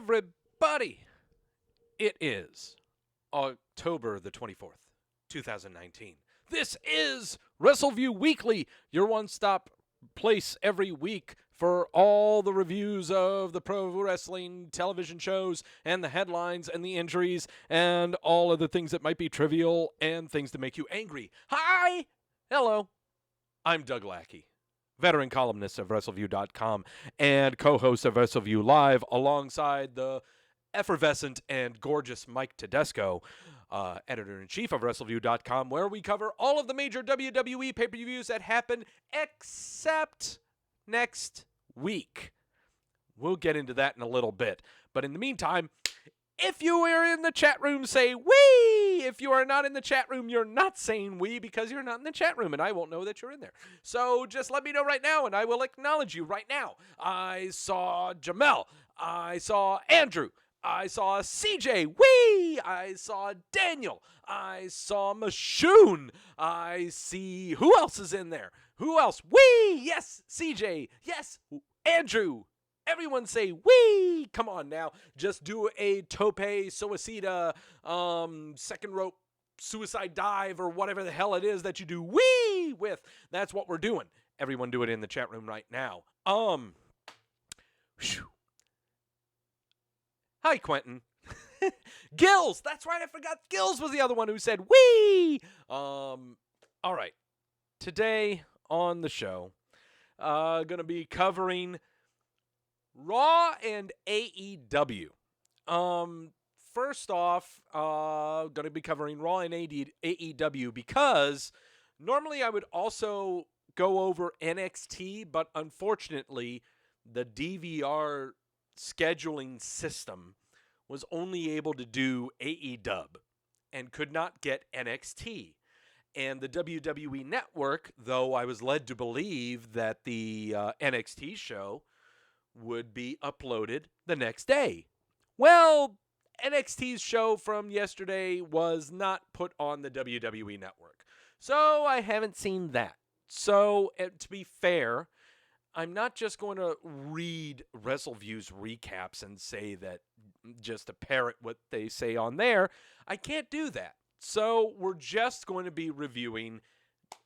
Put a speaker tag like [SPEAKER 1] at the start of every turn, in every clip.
[SPEAKER 1] everybody. It is October the 24th, 2019. This is Wrestleview Weekly, your one-stop place every week for all the reviews of the pro wrestling television shows and the headlines and the injuries and all of the things that might be trivial and things to make you angry. Hi! Hello. I'm Doug Lackey, veteran columnist of Wrestleview.com and co-host of Wrestleview Live alongside the effervescent and gorgeous Mike Tedesco, editor-in-chief of Wrestleview.com, where we cover all of the major WWE pay-per-views that happen except next week. We'll get into that in a little bit. But in the meantime, if you are in the chat room, say wee! If you are not in the chat room, you're not saying wee because you're not in the chat room, and I won't know that you're in there. So just let me know right now, and I will acknowledge you right now. I saw Jamel. I saw Andrew. I saw CJ, wee! I saw Daniel. I saw Mashoon. I see, who else is in there? Who else? Wee! Yes, CJ. Yes, Andrew. Everyone say wee! Come on now. Just do a tope suicida, second rope suicide dive or whatever the hell it is that you do wee with. That's what we're doing. Everyone do it in the chat room right now. Whew. Hi, Quentin. Gills. That's right. I forgot Gills was the other one who said wee. All right. Today on the show, going to be covering Raw and AEW. First off, going to be covering Raw and AEW because normally I would also go over NXT, but unfortunately, the DVR scheduling system was only able to do AEW and could not get NXT. And the WWE Network, though I was led to believe that the NXT show would be uploaded the next day. Well, NXT's show from yesterday was not put on the WWE Network. So I haven't seen that. So to be fair, I'm not just going to read WrestleView's recaps and say that just to parrot what they say on there. I can't do that. So we're just going to be reviewing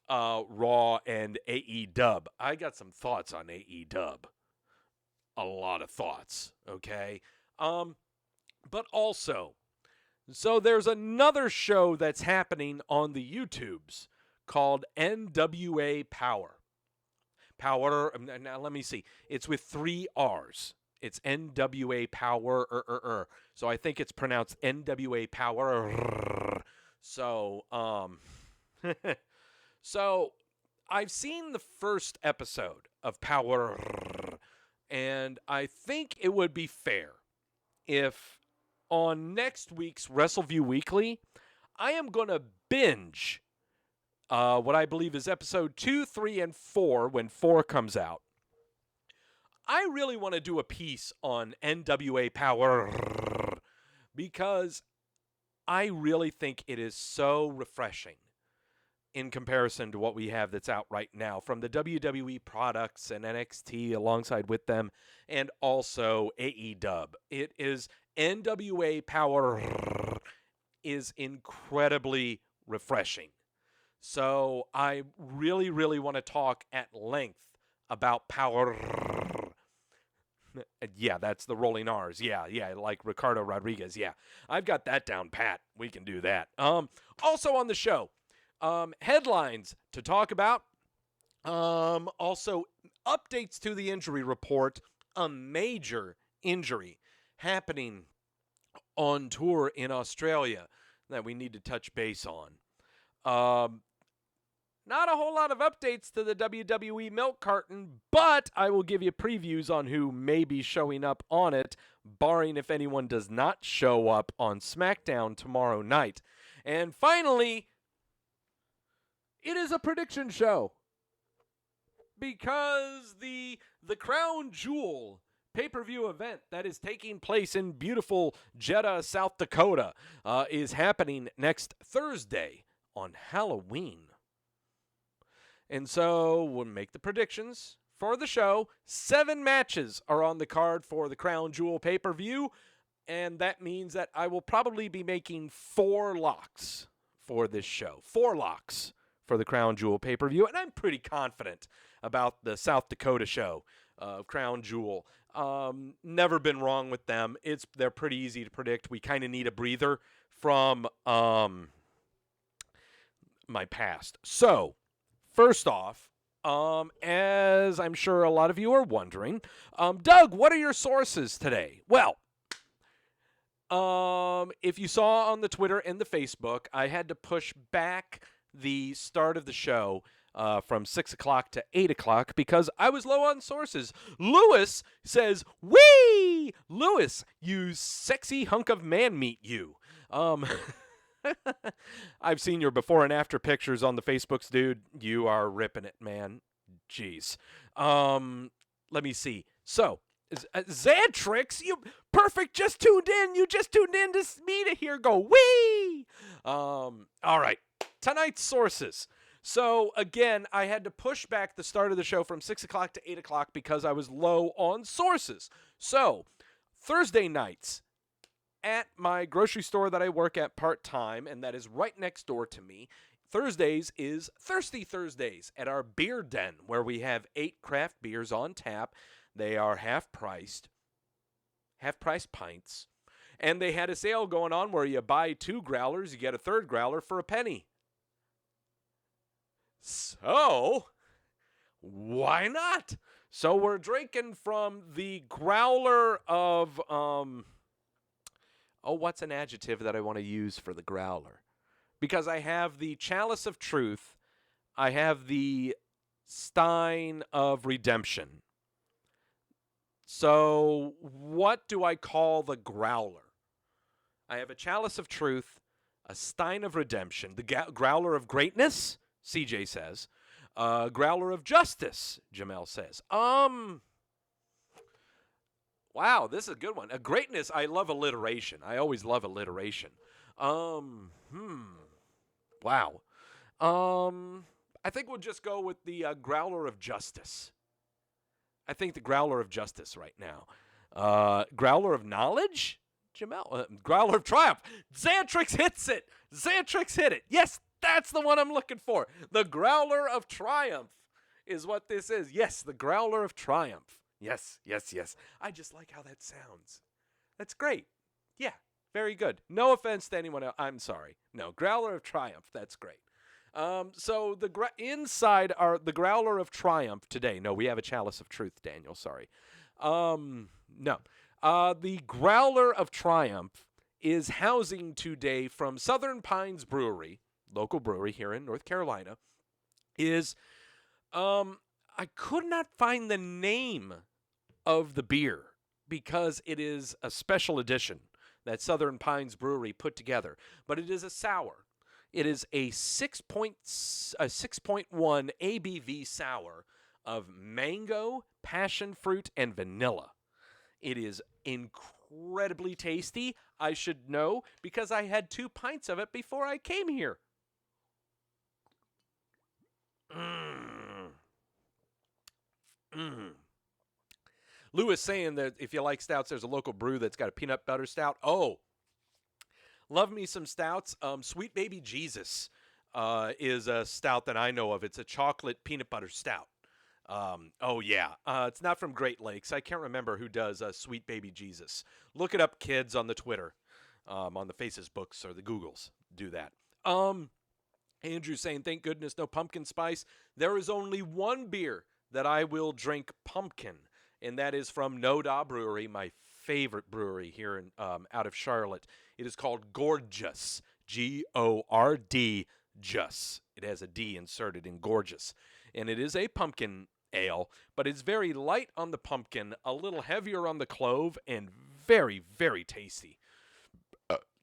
[SPEAKER 1] Raw and AEW. I got some thoughts on AEW. A lot of thoughts, okay? But also, so there's another show that's happening on the YouTubes called NWA Powerrr. Powerrr, now let me see. It's with 3 R's. It's NWA Powerrr. So I think it's pronounced NWA Powerrr. So, so I've seen the first episode of Powerrr, and I think it would be fair if on next week's Wrestleview Weekly, I am going to binge what I believe is episode 2, 3, and 4 when 4 comes out. I really want to do a piece on NWA Powerrr because I really think it is so refreshing in comparison to what we have that's out right now from the WWE products and NXT alongside with them and also AEW. It is NWA Powerrr is incredibly refreshing. So I really, really want to talk at length about Powerrr. Yeah, that's the rolling R's. Yeah, like Ricardo Rodriguez. Yeah, I've got that down pat. We can do that. Also on the show, headlines to talk about. Also, updates to the injury report. A major injury happening on tour in Australia that we need to touch base on. Not a whole lot of updates to the WWE Milk Carton, but I will give you previews on who may be showing up on it, barring if anyone does not show up on SmackDown tomorrow night. And finally, it is a prediction show because the Crown Jewel pay-per-view event that is taking place in beautiful Jeddah, South Dakota, is happening next Thursday on Halloween. And so we'll make the predictions for the show. 7 matches are on the card for the Crown Jewel pay-per-view. And that means that I will probably be making 4 locks for this show. 4 locks for the Crown Jewel pay-per-view. And I'm pretty confident about the South Dakota show of Crown Jewel. Never been wrong with them. They're pretty easy to predict. We kind of need a breather from my past. So, first off, as I'm sure a lot of you are wondering, Doug, what are your sources today? Well, if you saw on the Twitter and the Facebook, I had to push back the start of the show from 6 o'clock to 8 o'clock because I was low on sources. Lewis says, "Wee! Lewis, you sexy hunk of man meat, you." I've seen your before and after pictures on the Facebooks, dude. You are ripping it, man. Jeez. Let me see. So, Xantrix, you perfect. Just tuned in. You just tuned in to me to hear go wee. All right. Tonight's sources. So again, I had to push back the start of the show from 6 o'clock to 8 o'clock because I was low on sources. So Thursday nights at my grocery store that I work at part-time, and that is right next door to me, Thursdays is Thirsty Thursdays at our beer den where we have 8 craft beers on tap. They are half-priced pints. And they had a sale going on where you buy 2 growlers, you get a 3rd growler for a penny. So, why not? So we're drinking from the growler of, what's an adjective that I want to use for the growler? Because I have the Chalice of Truth, I have the Stein of Redemption. So, what do I call the growler? I have a Chalice of Truth, a Stein of Redemption, the growler of greatness, CJ says, growler of justice, Jamel says. Wow, this is a good one. A greatness, I love alliteration. I always love alliteration. Wow. I think we'll just go with the growler of justice. I think the growler of justice right now. Growler of knowledge? Jamel. Growler of triumph. Xantrix hits it. Xantrix hit it. Yes, that's the one I'm looking for. The growler of triumph is what this is. Yes, the growler of triumph. Yes, yes, yes. I just like how that sounds. That's great. Yeah, very good. No offense to anyone else. I'm sorry. No, growler of triumph. That's great. So inside the growler of triumph today. No, we have a chalice of truth, Daniel. Sorry. No. The growler of triumph is housing today from Southern Pines Brewery, local brewery here in North Carolina, is, I could not find the name of the beer because it is a special edition that Southern Pines Brewery put together, but it is a sour. It is a 6.1 ABV sour of mango, passion fruit, and vanilla. It is incredibly tasty. I should know because I had 2 pints of it before I came here. Lewis saying that if you like stouts, there's a local brew that's got a peanut butter stout. Oh, love me some stouts. Sweet Baby Jesus is a stout that I know of. It's a chocolate peanut butter stout. It's not from Great Lakes. I can't remember who does Sweet Baby Jesus. Look it up, kids, on the Twitter, on the Facebooks or the Googles. Do that. Andrew saying, thank goodness no pumpkin spice. There is only one beer that I will drink pumpkin, and that is from No Da Brewery, my favorite brewery here in out of Charlotte. It is called Gorgeous, G-O-R-D, Just. It has a D inserted in Gorgeous, and it is a pumpkin ale, but it's very light on the pumpkin, a little heavier on the clove, and very, very tasty.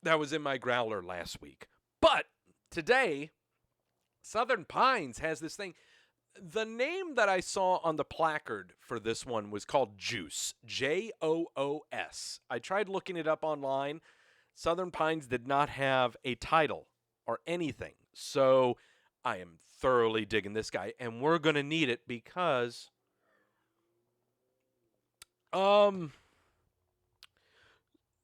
[SPEAKER 1] That was in my growler last week. But today, Southern Pines has this thing. The name that I saw on the placard for this one was called Juice, J-O-O-S. I tried looking it up online. Southern Pines did not have a title or anything. So I am thoroughly digging this guy, and we're going to need it because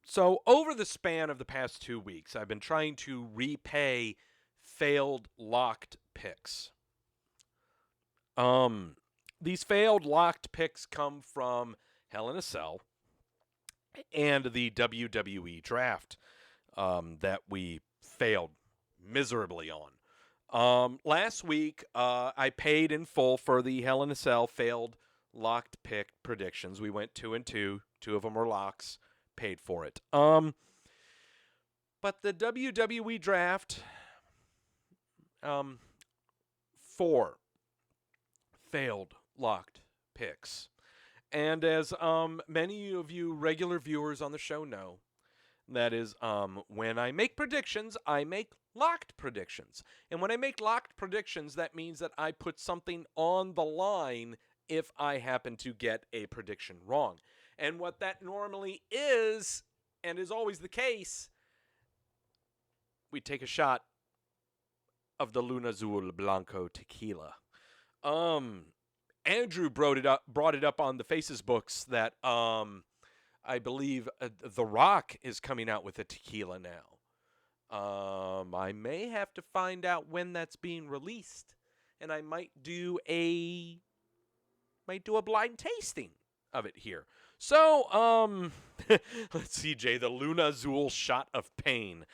[SPEAKER 1] So over the span of the past 2 weeks, I've been trying to repay failed locked picks. These failed locked picks come from Hell in a Cell and the WWE draft that we failed miserably on. Last week, I paid in full for the Hell in a Cell failed locked pick predictions. We went 2-2. 2 of them were locks. Paid for it. But the WWE draft, 4 failed locked picks. And as many of you regular viewers on the show know, that is, when I make predictions, I make locked predictions. And when I make locked predictions, that means that I put something on the line if I happen to get a prediction wrong. And what that normally is, and is always the case, we take a shot of the Luna Azul Blanco tequila. Andrew brought it up on the Faces books that I believe The Rock is coming out with a tequila now. I may have to find out when that's being released, and I might do a blind tasting of it here. So, let's see, Jay, the Luna Azul shot of pain.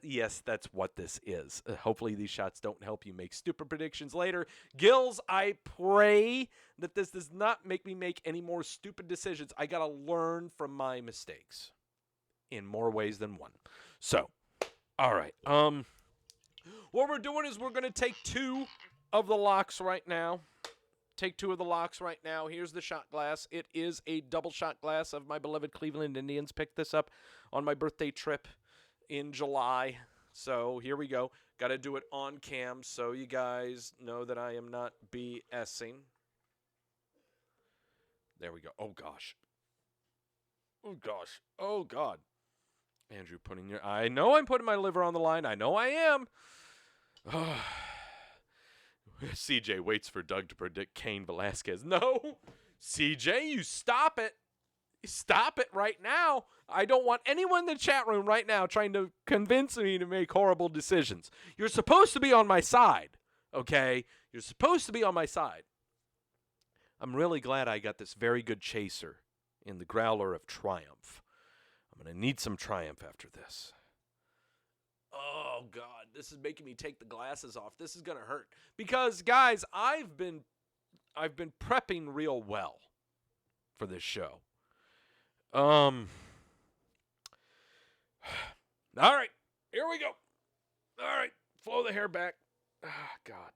[SPEAKER 1] Yes, that's what this is. Hopefully these shots don't help you make stupid predictions later. Gills, I pray that this does not make me make any more stupid decisions. I got to learn from my mistakes in more ways than one. So, all right. What we're doing is we're going to take 2 of the locks right now. Here's the shot glass. It is a double shot glass of my beloved Cleveland Indians. Picked this up on my birthday trip in July. So here we go. Got to do it on cam so you guys know that I am not BSing. There we go. Oh, gosh. Oh, God. Andrew I know I'm putting my liver on the line. I know I am. CJ waits for Doug to predict Cain Velasquez. No, CJ, you stop it. Stop it right now. I don't want anyone in the chat room right now trying to convince me to make horrible decisions. You're supposed to be on my side, okay? You're supposed to be on my side. I'm really glad I got this very good chaser in the Growler of Triumph. I'm going to need some Triumph after this. Oh, God, this is making me take the glasses off. This is going to hurt. Because, guys, I've been prepping real well for this show. All right, here we go. All right, flow the hair back. Ah, God.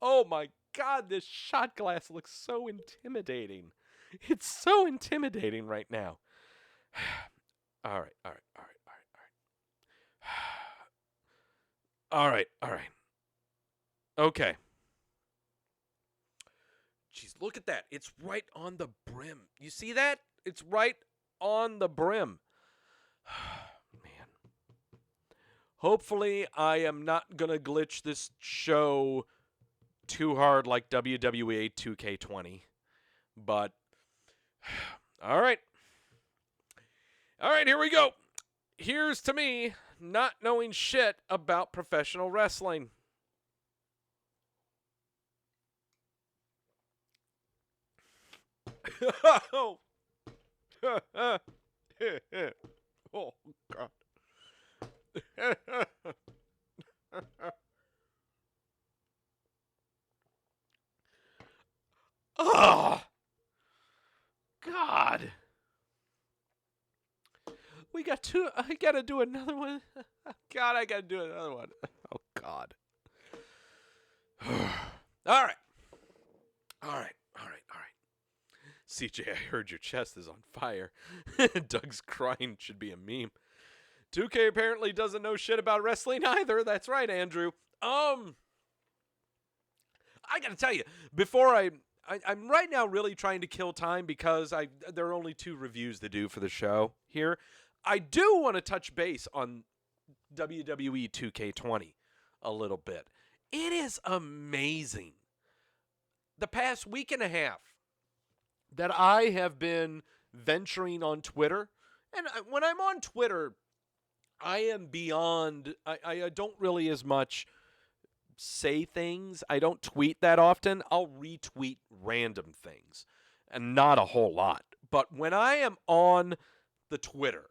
[SPEAKER 1] Oh, my God, this shot glass looks so intimidating. It's so intimidating right now. All right. Okay. Jeez, look at that. It's right on the brim. You see that? It's right on the brim. Man. Hopefully, I am not going to glitch this show too hard like WWE 2K20. But, all right. All right, here we go. Here's to me not knowing shit about professional wrestling. Oh. Oh, God. Oh, God. We got 2. I got to do another one. God, I got to do another one. Oh, God. All right. CJ, I heard your chest is on fire. Doug's crying should be a meme. 2K apparently doesn't know shit about wrestling either. That's right, Andrew. I got to tell you, before I'm right now really trying to kill time because there are only 2 reviews to do for the show here. I do want to touch base on WWE 2K20 a little bit. It is amazing. The past week and a half that I have been venturing on Twitter And when I'm on Twitter, I am beyond, I don't really as much say things. I don't tweet that often. I'll retweet random things, and not a whole lot. But when I am on the Twitter,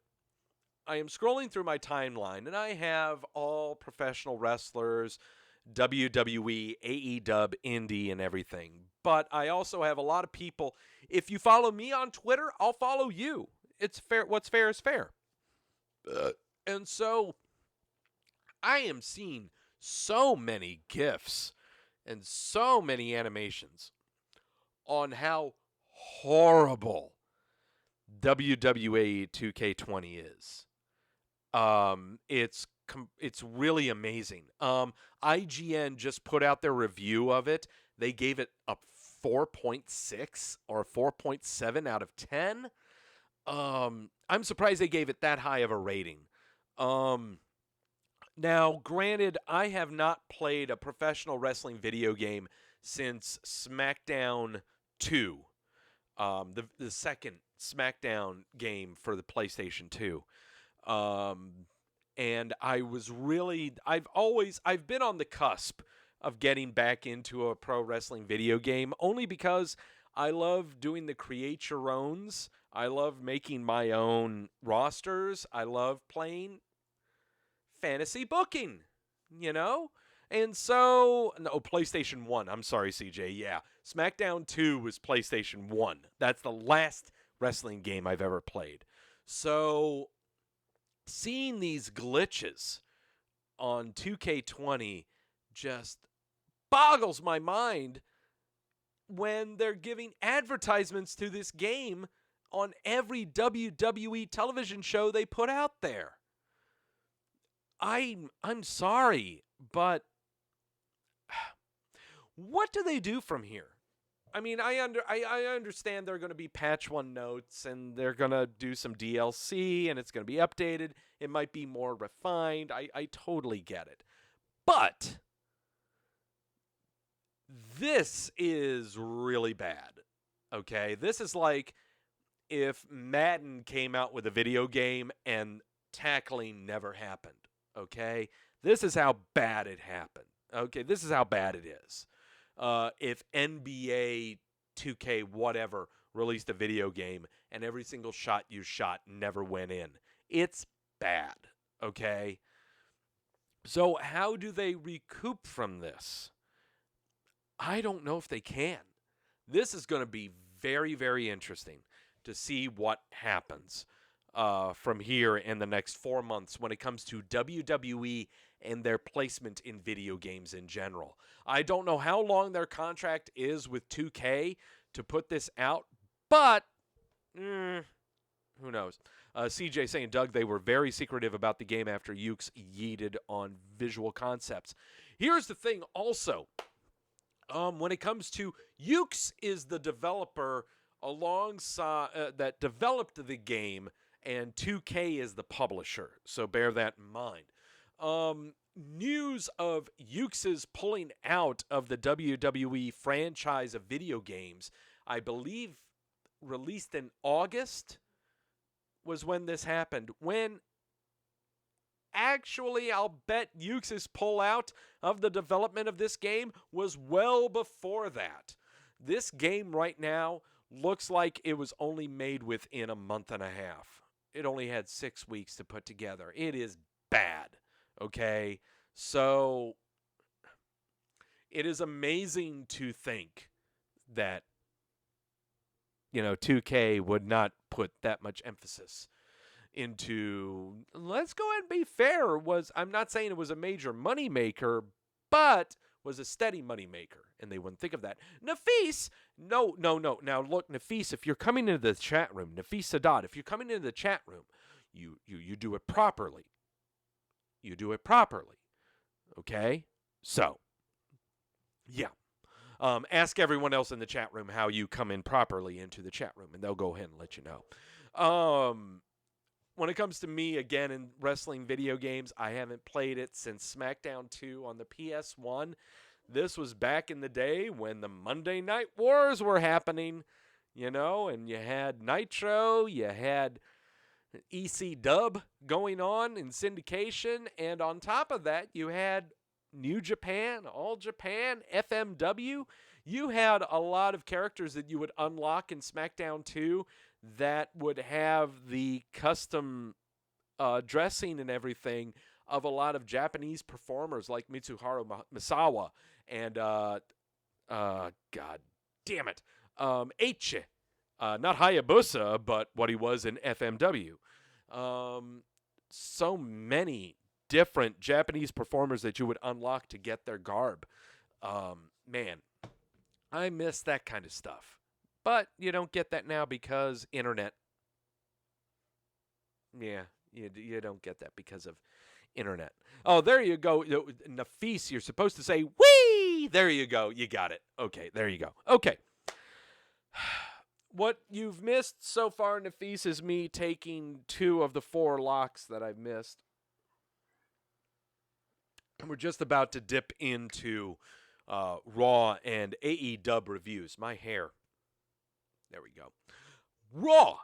[SPEAKER 1] I am scrolling through my timeline, and I have all professional wrestlers, WWE, AEW, Indie, and everything. But I also have a lot of people. If you follow me on Twitter, I'll follow you. It's fair. What's fair is fair. And so I am seeing so many GIFs and so many animations on how horrible WWE 2K20 is. It's really amazing. IGN just put out their review of it. They gave it a 4.6 or 4.7 out of 10. I'm surprised they gave it that high of a rating. Now, granted, I have not played a professional wrestling video game since SmackDown 2, the second SmackDown game for the PlayStation 2. And I've been on the cusp of getting back into a pro wrestling video game, only because I love doing the create your owns. I love making my own rosters. I love playing fantasy booking, And so, no, PlayStation 1. I'm sorry, CJ. Yeah. SmackDown 2 was PlayStation 1. That's the last wrestling game I've ever played. So, seeing these glitches on 2K20 just boggles my mind when they're giving advertisements to this game on every WWE television show they put out there. I'm sorry, but what do they do from here? I mean, I understand they're going to be patch 1 notes, and they're going to do some DLC, and it's going to be updated. It might be more refined. I totally get it. But this is really bad, okay? This is like if Madden came out with a video game and tackling never happened, okay? This is how bad it happened, okay? This is how bad it is. If NBA 2K whatever released a video game and every single shot you shot never went in. It's bad, okay? So how do they recoup from this? I don't know if they can. This is going to be very, very interesting to see what happens from here in the next 4 months when it comes to WWE and their placement in video games in general. I don't know how long their contract is with 2K to put this out, but who knows? CJ saying, Doug, they were very secretive about the game after Ukes yeeted on Visual Concepts. Here's the thing also. When it comes to Ukes is the developer alongside that developed the game, and 2K is the publisher. So bear that in mind. News of Ukes' pulling out of the WWE franchise of video games, I believe released in August, was when this happened. When actually, I'll bet Ukes' pullout of the development of this game was well before that. This game right now looks like it was only made within a month and a half. It only had 6 weeks to put together. It is bad, okay? So, it is amazing to think that, 2K would not put that much emphasis into, let's go ahead and be fair, I'm not saying it was a major moneymaker, but was a steady moneymaker, and they wouldn't think of that. Nafis, no. Now, look, Nafis, if you're coming into the chat room, Nafis Sadat, if you're coming into the chat room, you do it properly. You do it properly, okay? So, yeah. Ask everyone else in the chat room how you come in properly into the chat room, and they'll go ahead and let you know. When it comes to me, again, in wrestling video games, I haven't played it since SmackDown 2 on the PS1. This was back in the day when the Monday Night Wars were happening, and you had Nitro, you had EC dub going on in syndication. And on top of that, you had New Japan, All Japan, FMW. You had a lot of characters that you would unlock in SmackDown 2 that would have the custom dressing and everything of a lot of Japanese performers like Mitsuharu Misawa and, God damn it, Eiichi. Not Hayabusa, but what he was in FMW. So many different Japanese performers that you would unlock to get their garb. Man, I miss that kind of stuff. But you don't get that now because internet. Yeah, you don't get that because of internet. Oh, there you go. Nafis, you're supposed to say, wee! There you go. You got it. Okay, there you go. Okay. What you've missed so far, Nafis, is me taking 2 of the 4 locks that I've missed. And we're just about to dip into Raw and AEW reviews. My hair. There we go. Raw.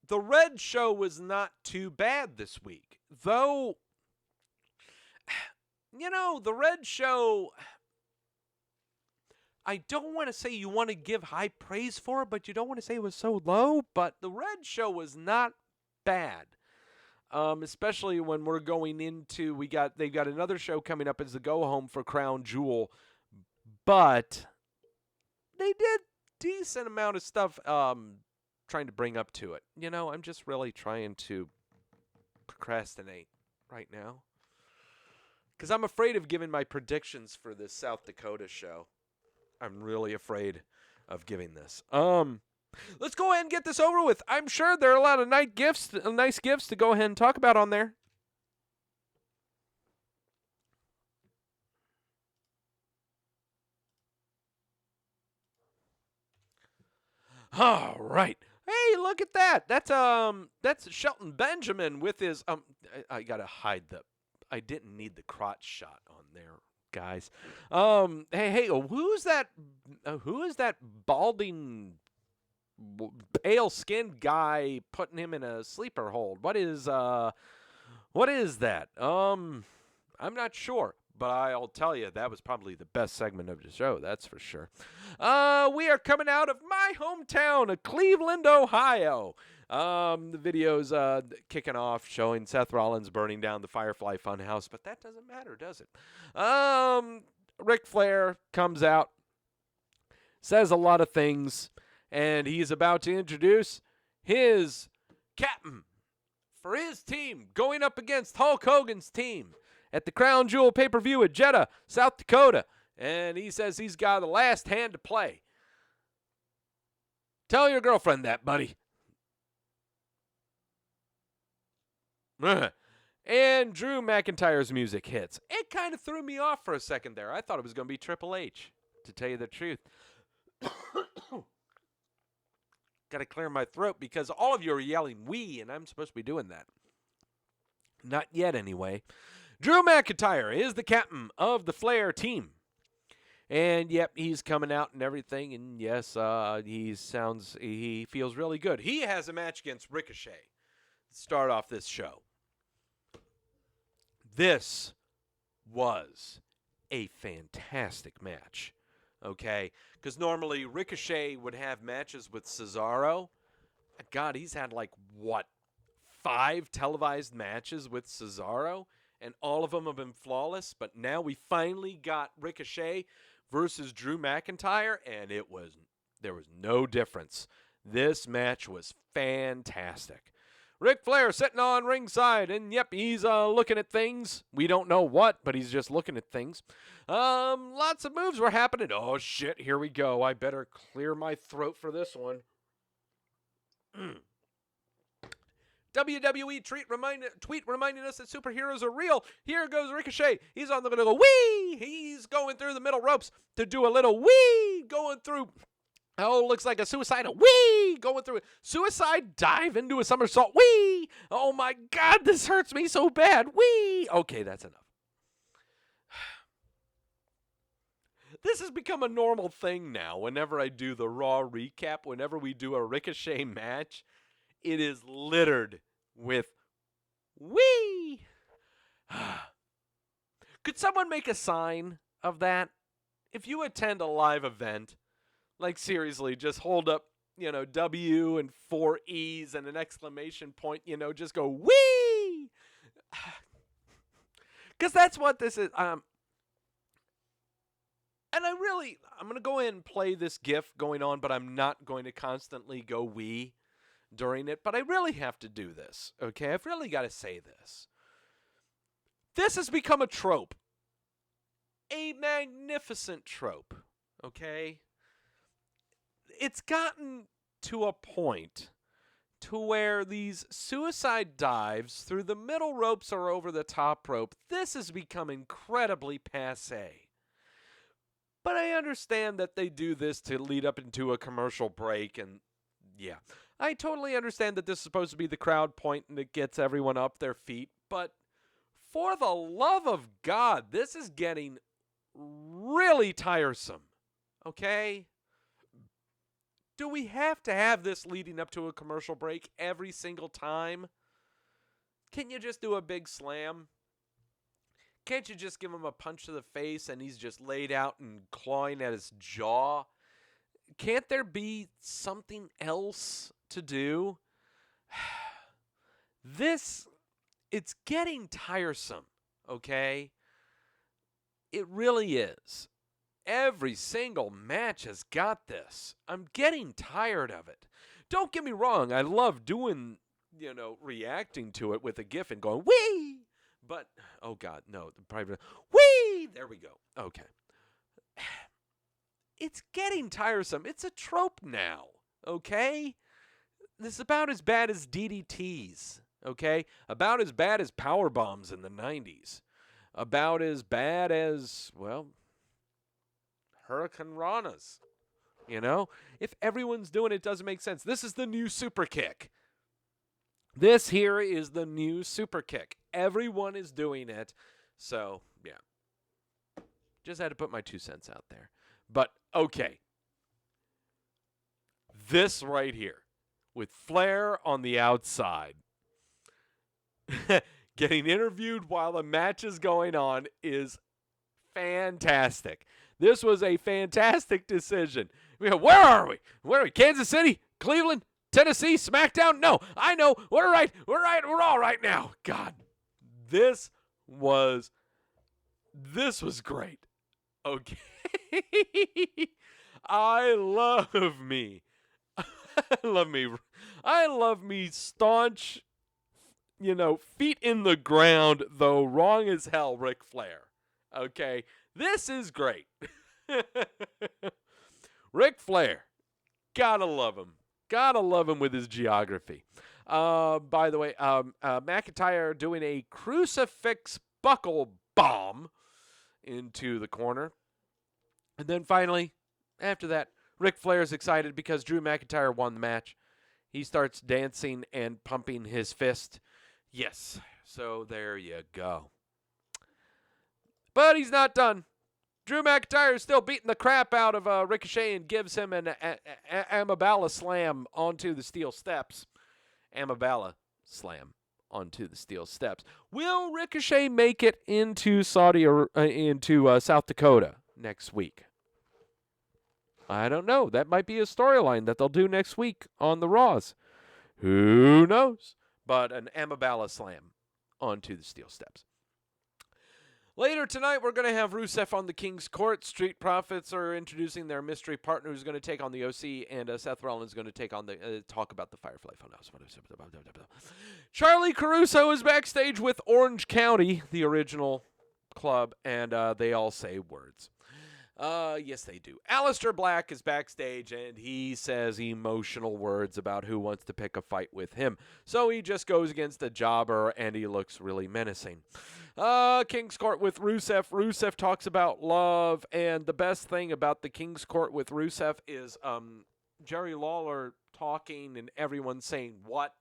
[SPEAKER 1] The Red Show was not too bad this week. Though, the Red Show, I don't want to say you want to give high praise for it, but you don't want to say it was so low. But the Red Show was not bad. Especially when we're going into, they've got another show coming up as the go home for Crown Jewel. But they did decent amount of stuff trying to bring up to it. I'm just really trying to procrastinate right now. Because I'm afraid of giving my predictions for this South Dakota show. I'm really afraid of giving this. Let's go ahead and get this over with. I'm sure there are a lot of nice gifts to go ahead and talk about on there. All right. Hey, look at that. That's Shelton Benjamin with his I gotta hide I didn't need the crotch shot on there, guys. Hey, who is that balding, pale-skinned guy putting him in a sleeper hold? What is that? I'm not sure. But I'll tell you, that was probably the best segment of the show, that's for sure. We are coming out of my hometown of Cleveland, Ohio. The video's kicking off, showing Seth Rollins burning down the Firefly Funhouse, but that doesn't matter, does it? Ric Flair comes out, says a lot of things, and he's about to introduce his captain for his team going up against Hulk Hogan's team at the Crown Jewel pay-per-view at Jeddah, South Dakota. And he says he's got the last hand to play. Tell your girlfriend that, buddy. And Drew McIntyre's music hits. It kind of threw me off for a second there. I thought it was going to be Triple H, to tell you the truth. Got to clear my throat because all of you are yelling "wee," and I'm supposed to be doing that. Not yet, anyway. Drew McIntyre is the captain of the Flair team. And, yep, he's coming out and everything. And, yes, he feels really good. He has a match against Ricochet to start off this show. This was a fantastic match, okay? Because normally Ricochet would have matches with Cesaro. God, he's had 5 televised matches with Cesaro, and all of them have been flawless. But now we finally got Ricochet versus Drew McIntyre, and there was no difference. This match was fantastic. Ric Flair sitting on ringside, and yep, he's looking at things. We don't know what, but he's just looking at things. Lots of moves were happening. Oh, shit, here we go. I better clear my throat for this one. WWE tweet reminding us that superheroes are real. Here goes Ricochet. He's on the middle. Whee! He's going through the middle ropes to do a little whee! Going through. Oh, looks like a suicide. Whee! Going through it. Suicide dive into a somersault. Whee! Oh my God, this hurts me so bad. Whee! Okay, that's enough. This has become a normal thing now. Whenever I do the Raw recap, whenever we do a Ricochet match, it is littered with wee. Could someone make a sign of that? If you attend a live event, like seriously, just hold up, W and 4 E's and an exclamation point, just go wee. Because that's what this is. And I'm going to go in and play this GIF going on, but I'm not going to constantly go wee during it. But I really have to do this, okay? I've really got to say this. This has become a trope. A magnificent trope, okay? It's gotten to a point to where these suicide dives through the middle ropes or over the top rope, this has become incredibly passé. But I understand that they do this to lead up into a commercial break, and yeah. I totally understand that this is supposed to be the crowd point and it gets everyone up their feet, but for the love of God, this is getting really tiresome, okay? Do we have to have this leading up to a commercial break every single time? Can't you just do a big slam? Can't you just give him a punch to the face and he's just laid out and clawing at his jaw? Can't there be something else to do? It's getting tiresome, okay? It really is. Every single match has got this. I'm getting tired of it. Don't get me wrong. I love doing, reacting to it with a GIF and going, wee! But, oh God, no. Wee! There we go. Okay. It's getting tiresome. It's a trope now, okay? This is about as bad as DDTs, okay? About as bad as power bombs in the 90s. About as bad as, Hurricane Ranas. If everyone's doing it, it doesn't make sense. This is the new super kick. This here is the new super kick. Everyone is doing it. So, yeah. Just had to put my 2 cents out there. But, okay. This right here, with Flair on the outside, getting interviewed while the match is going on is fantastic. This was a fantastic decision. Where are we? Where are we? Kansas City? Cleveland? Tennessee? SmackDown? No, I know. We're right. We're all right now. God, this was great. Okay. I love me staunch, feet in the ground, though wrong as hell, Ric Flair. Okay, this is great. Ric Flair, gotta love him. Gotta love him with his geography. By the way, McIntyre doing a crucifix buckle bomb into the corner. And then finally, after that, Ric Flair is excited because Drew McIntyre won the match. He starts dancing and pumping his fist. Yes, so there you go. But he's not done. Drew McIntyre is still beating the crap out of Ricochet and gives him an Amabala slam onto the steel steps. Amabala slam onto the steel steps. Will Ricochet make it into South Dakota next week? I don't know. That might be a storyline that they'll do next week on the Raws. Who knows? But an Amabala slam onto the steel steps. Later tonight, we're going to have Rusev on the King's Court. Street Profits are introducing their mystery partner who's going to take on the OC, and Seth Rollins is going to take on the talk about the Firefly Funhouse. Charlie Caruso is backstage with Orange County, the original club, and they all say words. Yes, they do. Aleister Black is backstage, and he says emotional words about who wants to pick a fight with him. So he just goes against a jobber, and he looks really menacing. King's Court with Rusev. Rusev talks about love, and the best thing about the King's Court with Rusev is Jerry Lawler talking and everyone saying what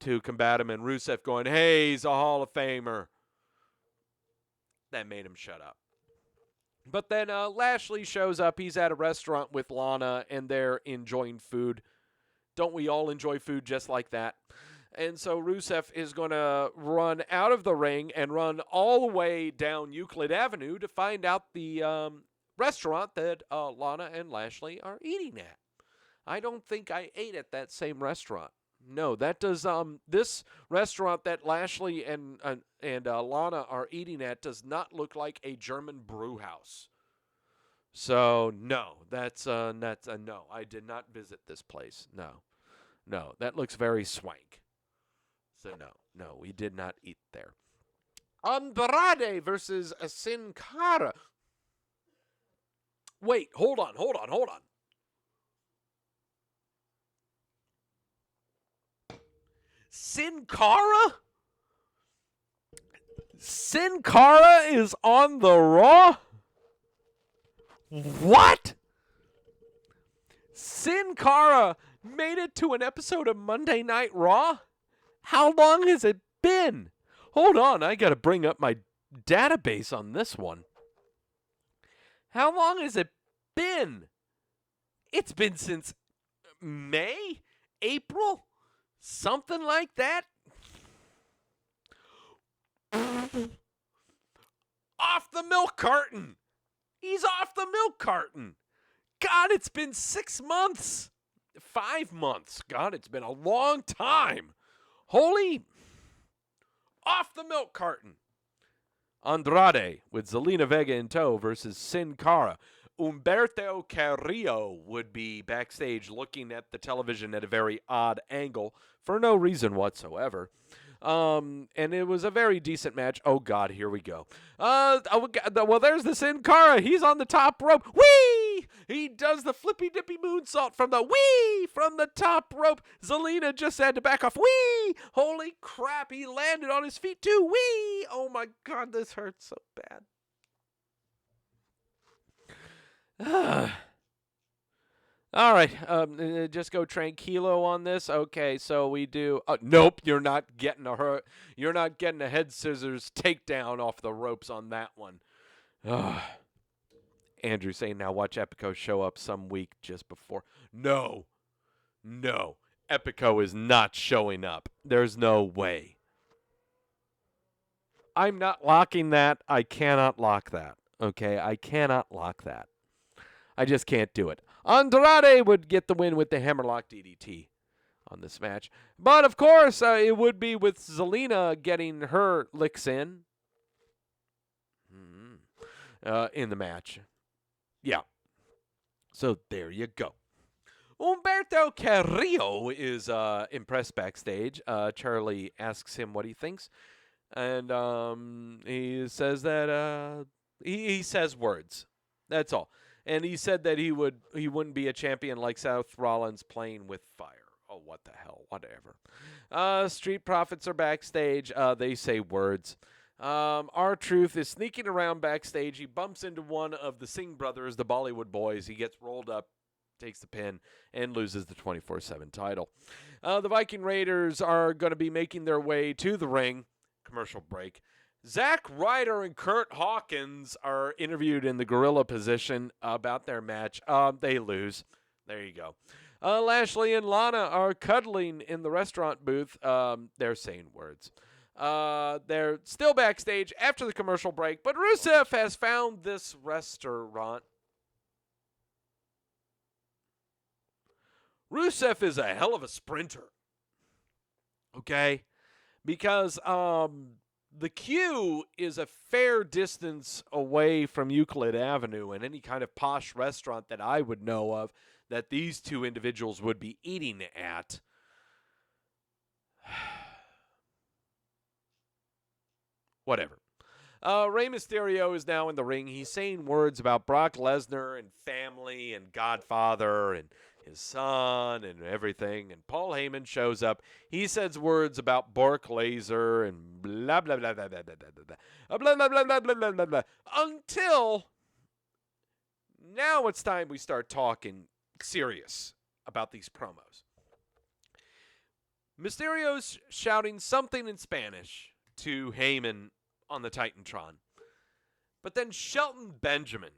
[SPEAKER 1] to combat him, and Rusev going, hey, he's a Hall of Famer. That made him shut up. But then Lashley shows up. He's at a restaurant with Lana, and they're enjoying food. Don't we all enjoy food just like that? And so Rusev is going to run out of the ring and run all the way down Euclid Avenue to find out the restaurant that Lana and Lashley are eating at. I don't think I ate at that same restaurant. No, that does. This restaurant that Lashley and Lana are eating at does not look like a German brew house. So no, that's no. I did not visit this place. No, that looks very swank. So no, we did not eat there. Andrade versus Sin Cara. Wait, hold on. Sin Cara? Sin Cara is on the Raw? What? Sin Cara made it to an episode of Monday Night Raw? How long has it been? Hold on, I gotta bring up my database on this one. How long has it been? It's been since May? April? Something like that? Off the milk carton! He's off the milk carton! God, it's been 6 months! 5 months. God, it's been a long time. Holy... Off the milk carton. Andrade with Zelina Vega in tow versus Sin Cara. Humberto Carrillo would be backstage looking at the television at a very odd angle for no reason whatsoever. And it was a very decent match. Oh, God, here we go. Well, there's the Sin Cara. He's on the top rope. Whee! He does the flippy-dippy moonsault from the top rope. Zelina just had to back off. Whee! Holy crap, he landed on his feet, too. Whee! Oh, my God, this hurts so bad. All right, just go tranquilo on this. Okay, so we do. Nope, you're not getting a head scissors takedown off the ropes on that one. Andrew saying now watch Epico show up some week just before. No, Epico is not showing up. There's no way. I'm not locking that. I cannot lock that. Okay, I cannot lock that. I just can't do it. Andrade would get the win with the hammerlock DDT on this match. But, of course, it would be with Zelina getting her licks in the match. Yeah. So, there you go. Humberto Carrillo is impressed backstage. Charlie asks him what he thinks. And he says that he says words. That's all. And he said that he wouldn't be a champion like Seth Rollins playing with fire. Oh, what the hell? Whatever. Street Profits are backstage. They say words. R-Truth is sneaking around backstage. He bumps into one of the Singh brothers, the Bollywood boys. He gets rolled up, takes the pin, and loses the 24/7 title. The Viking Raiders are going to be making their way to the ring. Commercial break. Zack Ryder and Kurt Hawkins are interviewed in the gorilla position about their match. They lose. There you go. Lashley and Lana are cuddling in the restaurant booth. They're saying words. They're still backstage after the commercial break, but Rusev has found this restaurant. Rusev is a hell of a sprinter. Okay? Because, the queue is a fair distance away from Euclid Avenue and any kind of posh restaurant that I would know of that these two individuals would be eating at. Whatever. Rey Mysterio is now in the ring. He's saying words about Brock Lesnar and family and Godfather and his son and everything. And Paul Heyman shows up. He says words about Bork Laser and blah, blah, blah, blah, blah, blah, blah, blah, blah, blah, blah, blah, blah, blah, blah, blah, until now it's time we start talking serious about these promos. Mysterio's shouting something in Spanish to Heyman on the Titantron. But then Shelton Benjamin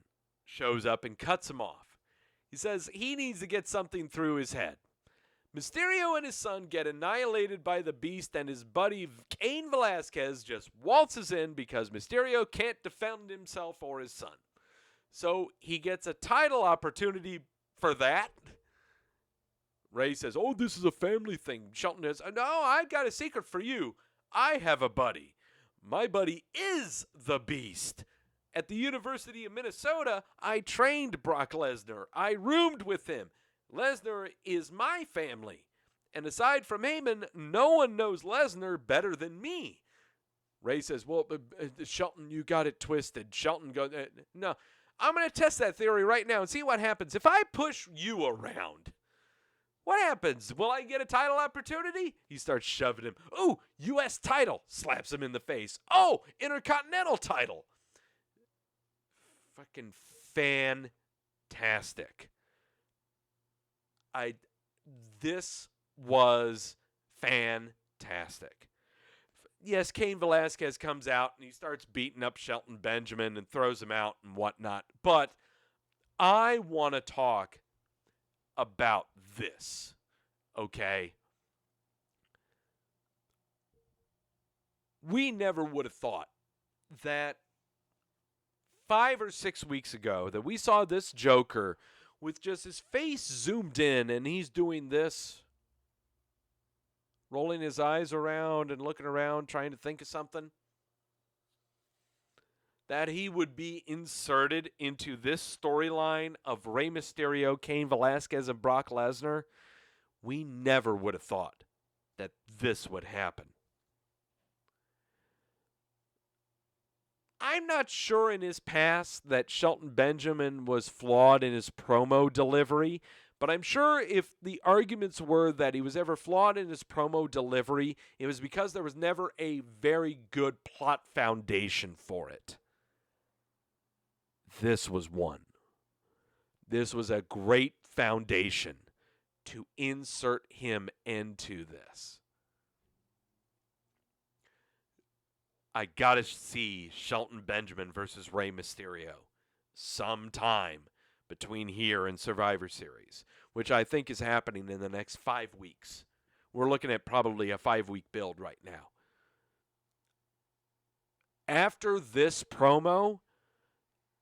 [SPEAKER 1] shows up and cuts him off. He says he needs to get something through his head. Mysterio and his son get annihilated by the Beast, and his buddy Cain Velasquez just waltzes in because Mysterio can't defend himself or his son. So he gets a title opportunity for that. Ray says, "Oh, this is a family thing." Shelton says, "No, I got a secret for you. I have a buddy. My buddy is the Beast. At the University of Minnesota, I trained Brock Lesnar. I roomed with him. Lesnar is my family. And aside from Heyman, no one knows Lesnar better than me." Ray says, "Well, Shelton, you got it twisted." Shelton goes, "No, I'm going to test that theory right now and see what happens. If I push you around, what happens? Will I get a title opportunity?" He starts shoving him. "Ooh, U.S. title." Slaps him in the face. "Oh, Intercontinental title." Fucking fantastic. This was fantastic. Yes, Cain Velasquez comes out and he starts beating up Shelton Benjamin and throws him out and whatnot. But I want to talk about this, okay? We never would have thought that 5 or 6 weeks ago that we saw this Joker with just his face zoomed in and he's doing this, rolling his eyes around and looking around trying to think of something, that he would be inserted into this storyline of Rey Mysterio, Cain Velasquez, and Brock Lesnar. We never would have thought that this would happen. I'm not sure in his past that Shelton Benjamin was flawed in his promo delivery, but I'm sure if the arguments were that he was ever flawed in his promo delivery, it was because there was never a very good plot foundation for it. This was one. This was a great foundation to insert him into this. I gotta see Shelton Benjamin versus Rey Mysterio sometime between here and Survivor Series, which I think is happening in the next 5 weeks. We're looking at probably a 5-week build right now. After this promo,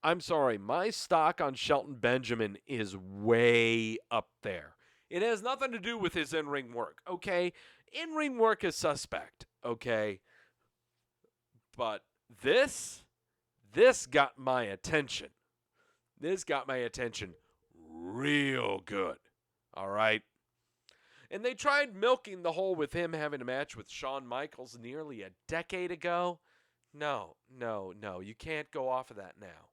[SPEAKER 1] I'm sorry, my stock on Shelton Benjamin is way up there. It has nothing to do with his in-ring work, okay? In-ring work is suspect, okay? But this got my attention. This got my attention real good, all right? And they tried milking the whole with him having a match with Shawn Michaels nearly a decade ago. No, you can't go off of that now.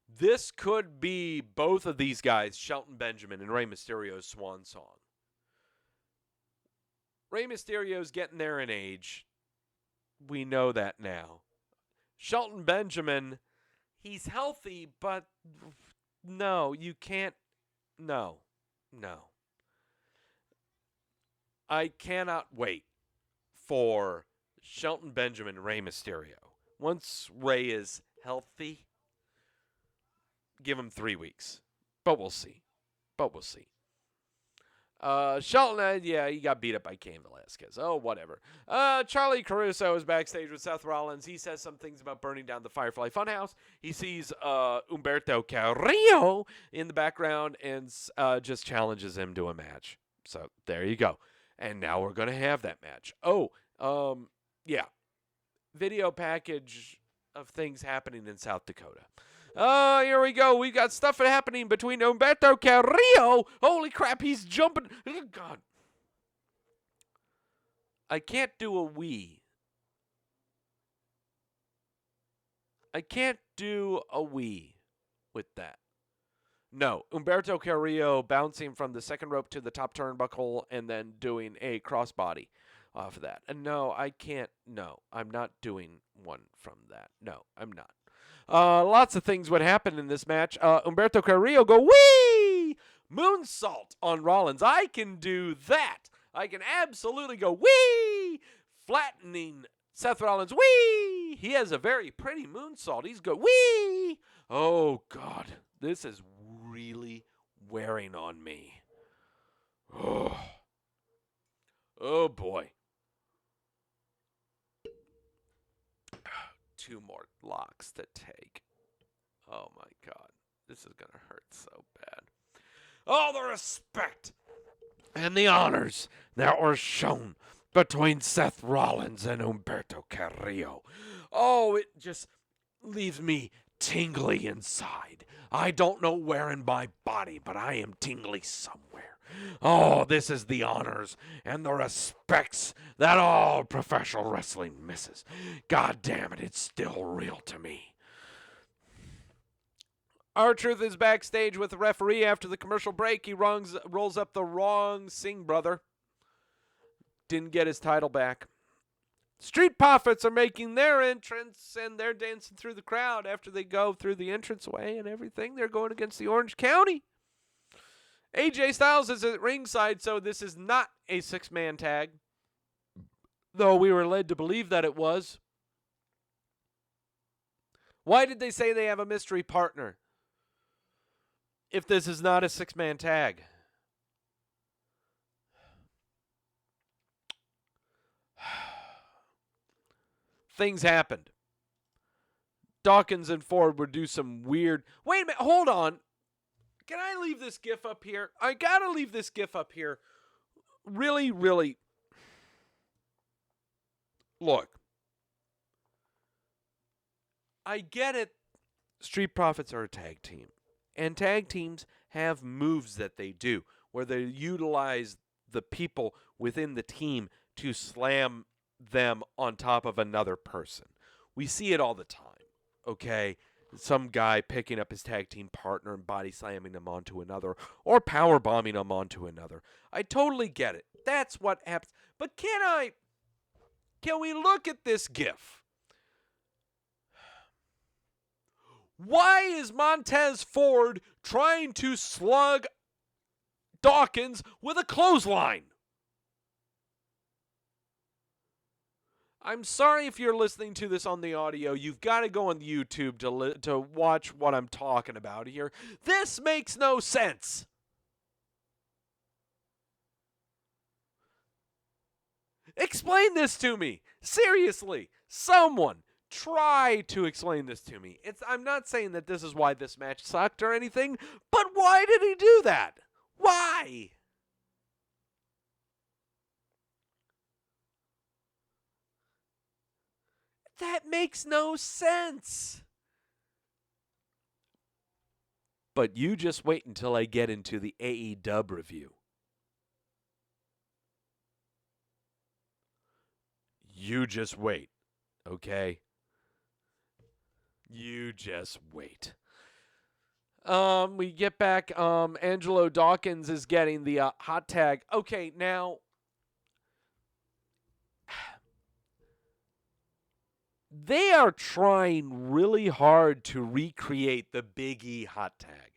[SPEAKER 1] This could be both of these guys, Shelton Benjamin and Rey Mysterio's swan song. Rey Mysterio's getting there in age. We know that now. Shelton Benjamin, he's healthy, but no, you can't. No. I cannot wait for Shelton Benjamin and Rey Mysterio. Once Rey is healthy, give him 3 weeks. But we'll see. Shelton, he got beat up by Cain Velasquez. Oh, whatever. Charlie Caruso is backstage with Seth Rollins. He says some things about burning down the Firefly Funhouse. He sees Humberto Carrillo in the background and just challenges him to a match. So there you go. And now we're going to have that match. Video package of things happening in South Dakota. Here we go. We got stuff happening between Humberto Carrillo. Holy crap, he's jumping. Oh, God. I can't do a wee. I can't do a wee with that. No, Humberto Carrillo bouncing from the second rope to the top turnbuckle and then doing a crossbody off of that. And no, I can't. No, I'm not doing one from that. No, I'm not. Lots of things would happen in this match. Humberto Carrillo go, wee! Moonsault on Rollins. I can do that. I can absolutely go, wee! Flattening Seth Rollins, wee! He has a very pretty moonsault. He's go, wee! Oh, God. This is really, wearing on me. Oh boy. 2 more locks to take. Oh my God. This is going to hurt so bad. All the respect and the honors that were shown between Seth Rollins and Humberto Carrillo. Oh, it just leaves me tingly inside. I don't know where in my body, but I am tingly somewhere. Oh, this is the honors and the respects that all professional wrestling misses. God damn it, it's still real to me. R-Truth is backstage with the referee after the commercial break. He rolls up the wrong Singh brother. Didn't get his title back. Street Profits are making their entrance, and they're dancing through the crowd after they go through the entranceway and everything. They're going against the Orange County. AJ Styles is at ringside, so this is not a 6-man tag, though we were led to believe that it was. Why did they say they have a mystery partner if this is not a 6-man tag? Things happened. Dawkins and Ford would do some weird... Wait a minute, hold on. Can I leave this GIF up here? I gotta leave this GIF up here. Really, really. Look. I get it. Street Profits are a tag team. And tag teams have moves that they do, where they utilize the people within the team to slam them on top of another person. We see it all the time, okay? Some guy picking up his tag team partner and body slamming them onto another, or power bombing them onto another. I totally get it. That's what happens. But can we look at this GIF? Why is Montez Ford trying to slug Dawkins with a clothesline? I'm sorry if you're listening to this on the audio. You've got to go on YouTube to watch what I'm talking about here. This makes no sense. Explain this to me. Seriously, someone try to explain this to me. I'm not saying that this is why this match sucked or anything, but why did he do that? Why? That makes no sense. But you just wait until I get into the AEW review. You just wait, okay? You just wait. We get back. Angelo Dawkins is getting the hot tag. Okay, now... They are trying really hard to recreate the Big E hot tag.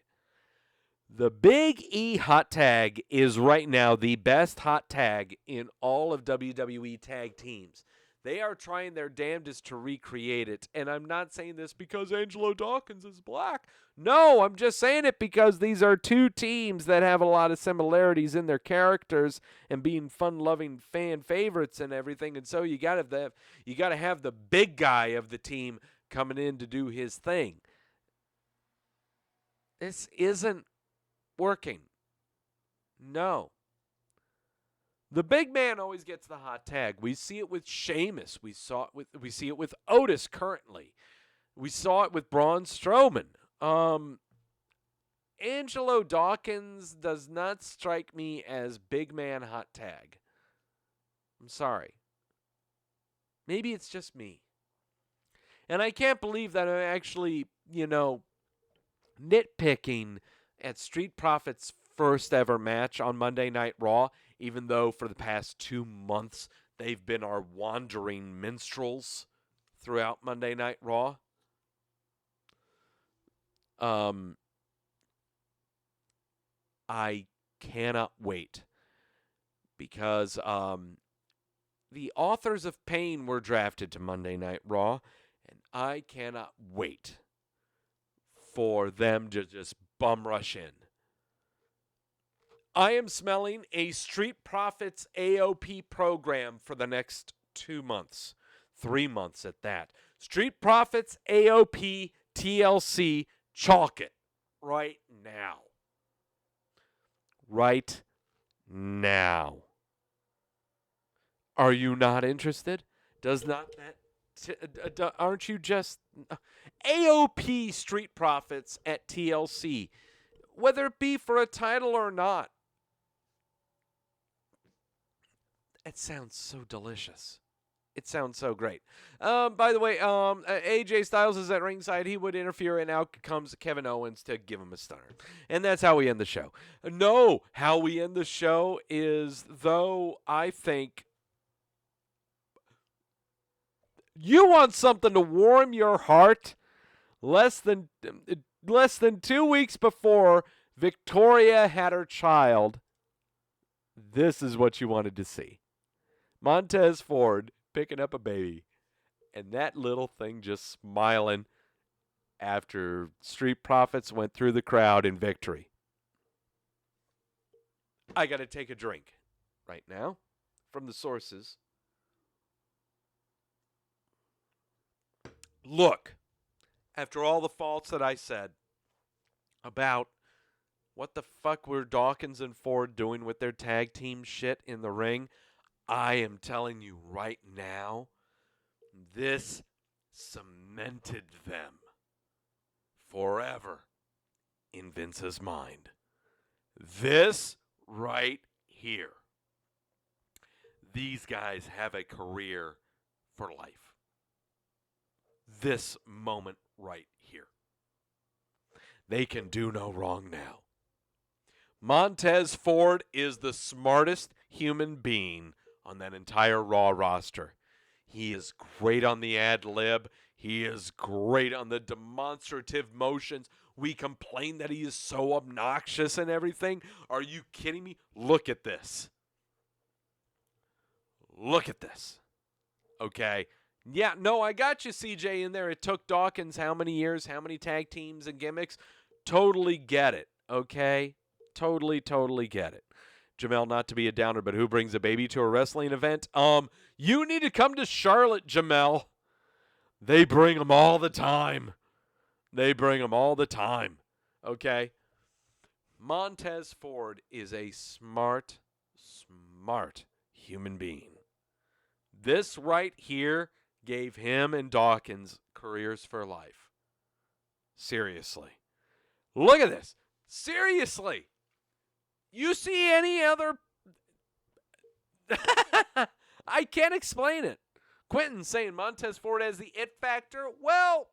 [SPEAKER 1] The Big E hot tag is right now the best hot tag in all of WWE tag teams. They are trying their damnedest to recreate it. And I'm not saying this because Angelo Dawkins is black. No, I'm just saying it because these are two teams that have a lot of similarities in their characters and being fun-loving fan favorites and everything. And so you got to have the big guy of the team coming in to do his thing. This isn't working. No. The big man always gets the hot tag. We see it with Sheamus. We see it with Otis currently. We saw it with Braun Strowman. Angelo Dawkins does not strike me as big man hot tag. I'm sorry. Maybe it's just me. And I can't believe that I'm actually, nitpicking at Street Profits' first ever match on Monday Night Raw, even though for the past 2 months they've been our wandering minstrels throughout Monday Night Raw. I cannot wait because the Authors of Pain were drafted to Monday Night Raw, and I cannot wait for them to just bum rush in. I am smelling a Street Profits AOP program for the next 2 months, 3 months at that. Street Profits AOP TLC, chalk it right now. Right now. Are you not interested? Does not that aren't you just AOP Street Profits at TLC, whether it be for a title or not? It sounds so delicious. It sounds so great. By the way, AJ Styles is at ringside. He would interfere, and out comes Kevin Owens to give him a stunner. And that's how we end the show. No, how we end the show is, though, I think you want something to warm your heart. Less than 2 weeks before Victoria had her child, this is what you wanted to see. Montez Ford picking up a baby, and that little thing just smiling after Street Profits went through the crowd in victory. I got to take a drink right now from the sources. Look, after all the faults that I said about what the fuck were Dawkins and Ford doing with their tag team shit in the ring, I am telling you right now, this cemented them forever in Vince's mind. This right here. These guys have a career for life. This moment right here. They can do no wrong now. Montez Ford is the smartest human being on that entire Raw roster. He is great on the ad lib. He is great on the demonstrative motions. We complain that he is so obnoxious and everything. Are you kidding me? Look at this. Look at this. Okay. Yeah, no, I got you, CJ, in there. It took Dawkins how many years, how many tag teams and gimmicks? Totally get it, okay? Totally get it. Jamel, not to be a downer, but who brings a baby to a wrestling event? You need to come to Charlotte, Jamel. They bring them all the time. Okay? Montez Ford is a smart human being. This right here gave him and Dawkins careers for life. Seriously. Look at this. Seriously. You see any other... I can't explain it. Quentin saying Montez Ford has the it factor. Well,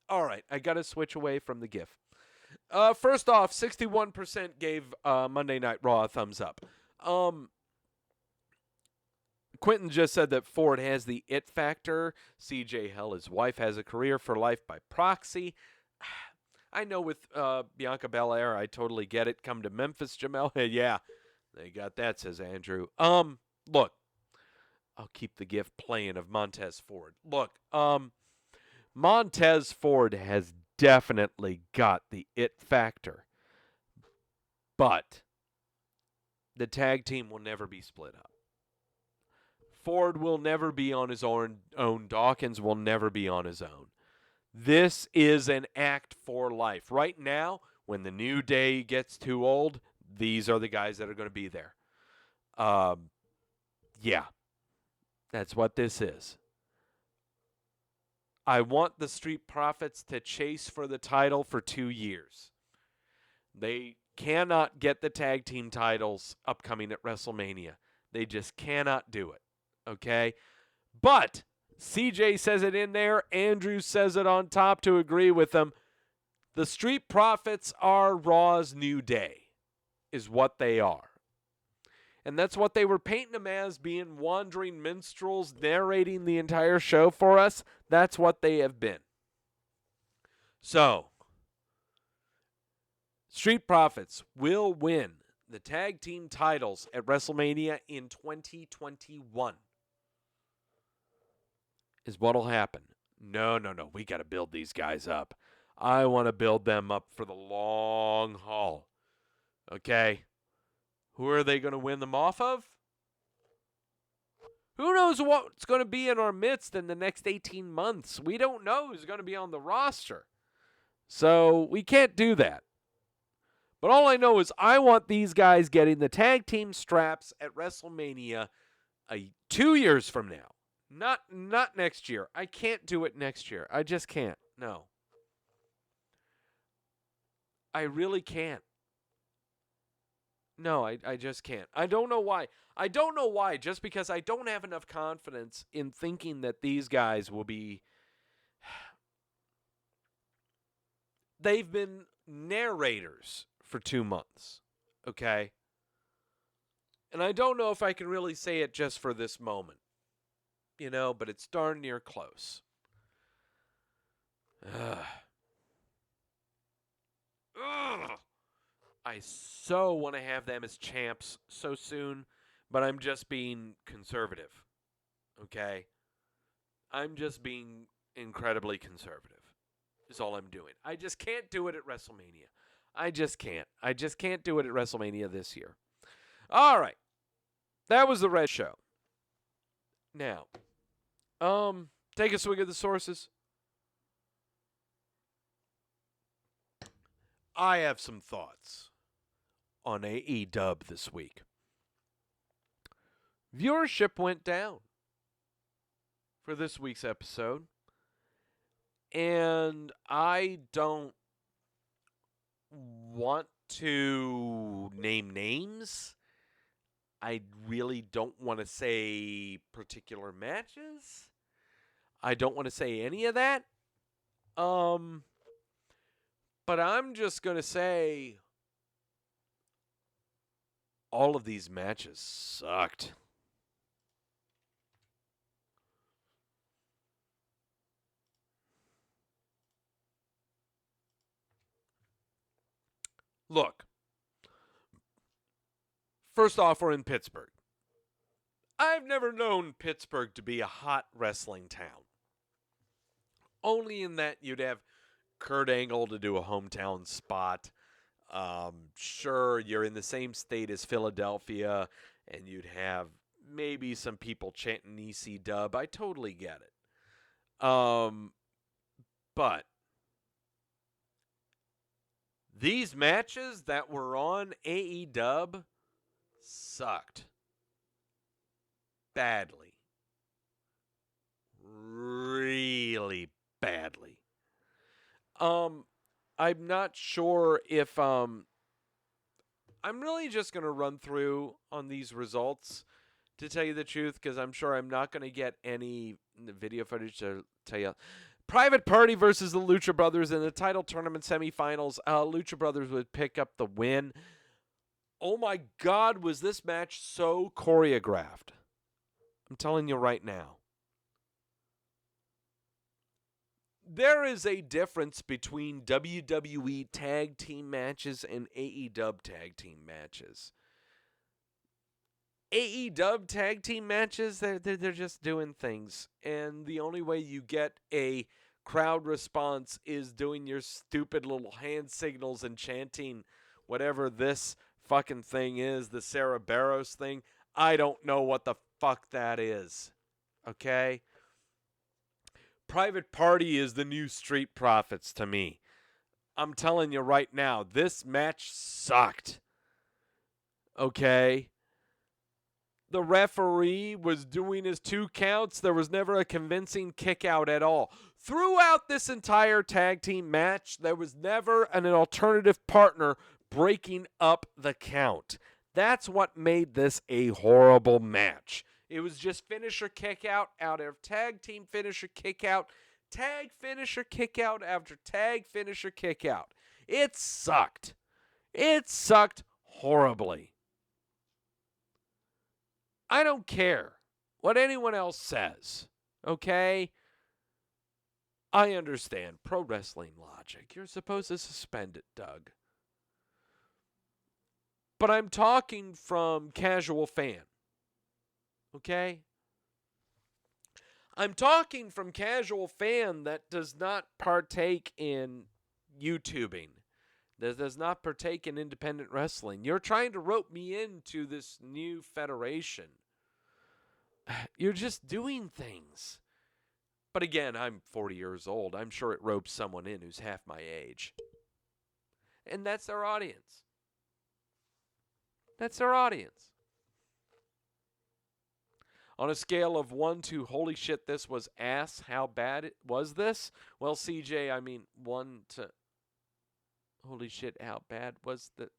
[SPEAKER 1] all right. I got to switch away from the GIF. First off, 61% gave Monday Night Raw a thumbs up. Quentin just said that Ford has the it factor. CJ, hell, his wife has a career for life by proxy. I know with Bianca Belair, I totally get it. Come to Memphis, Jamel. Yeah, they got that, says Andrew. Look, I'll keep the gift playing of Montez Ford. Look, Montez Ford has definitely got the it factor. But the tag team will never be split up. Ford will never be on his own. Dawkins will never be on his own. This is an act for life. Right now, when the New Day gets too old, these are the guys that are going to be there. Yeah, that's what this is. I want the Street Profits to chase for the title for 2 years. They cannot get the tag team titles upcoming at WrestleMania. They just cannot do it. Okay? But CJ says it in there. Andrew says it on top to agree with him. The Street Profits are Raw's New Day, is what they are. And that's what they were painting them as, being wandering minstrels narrating the entire show for us. That's what they have been. So, Street Profits will win the tag team titles at WrestleMania in 2021. Is what'll happen. No. We got to build these guys up. I want to build them up for the long haul. Okay? Who are they going to win them off of? Who knows what's going to be in our midst in the next 18 months? We don't know who's going to be on the roster. So we can't do that. But all I know is I want these guys getting the tag team straps at WrestleMania 2 years from now. Not next year. I can't do it next year. I just can't. No. I really can't. No, I just can't. I don't know why. Just because I don't have enough confidence in thinking that these guys will be... They've been narrators for 2 months, okay? And I don't know if I can really say it just for this moment, but it's darn near close. Ugh. I so want to have them as champs so soon, but I'm just being conservative, okay? I'm just being incredibly conservative is all I'm doing. I just can't do it at WrestleMania. I just can't. I just can't do it at WrestleMania this year. All right. That was the Red Show. Now, take a swig of the sources. I have some thoughts on AEW this week. Viewership went down for this week's episode. And I don't want to name names. I really don't want to say particular matches. I don't want to say any of that. But I'm just going to say all of these matches sucked. Look, first off, we're in Pittsburgh. I've never known Pittsburgh to be a hot wrestling town. Only in that you'd have Kurt Angle to do a hometown spot. Sure, you're in the same state as Philadelphia, and you'd have maybe some people chanting EC Dub. I totally get it. But these matches that were on AEW sucked. Badly. Really badly. I'm not sure if I'm really just going to run through on these results, to tell you the truth, because I'm sure I'm not going to get any video footage to tell you. Private Party versus the Lucha Brothers in the title tournament semifinals. Lucha Brothers would pick up the win. Oh my God, was this match so choreographed? I'm telling you right now. There is a difference between WWE tag team matches and AEW tag team matches. AEW tag team matches, they're just doing things. And the only way you get a crowd response is doing your stupid little hand signals and chanting whatever this fucking thing is, the Sarah Barros thing. I don't know what the fuck that is. Okay? Private Party is the new Street Profits to me. I'm telling you right now, this match sucked. Okay? The referee was doing his 2 counts. There was never a convincing kick out at all. Throughout this entire tag team match, there was never an alternative partner breaking up the count. That's what made this a horrible match. It was just finisher kick out of tag team finisher kick out, tag finisher kick out after tag finisher kick out. It sucked. It sucked horribly. I don't care what anyone else says, okay? I understand pro wrestling logic. You're supposed to suspend it, Doug. But I'm talking from casual fan, okay? I'm talking from casual fan that does not partake in YouTubing, that does not partake in independent wrestling. You're trying to rope me into this new federation. You're just doing things. But again, I'm 40 years old. I'm sure it ropes someone in who's half my age. And that's their audience. That's their audience. On a scale of 1 to holy shit, this was ass, how bad was this? Well, CJ, I mean, 1 to holy shit, how bad was the...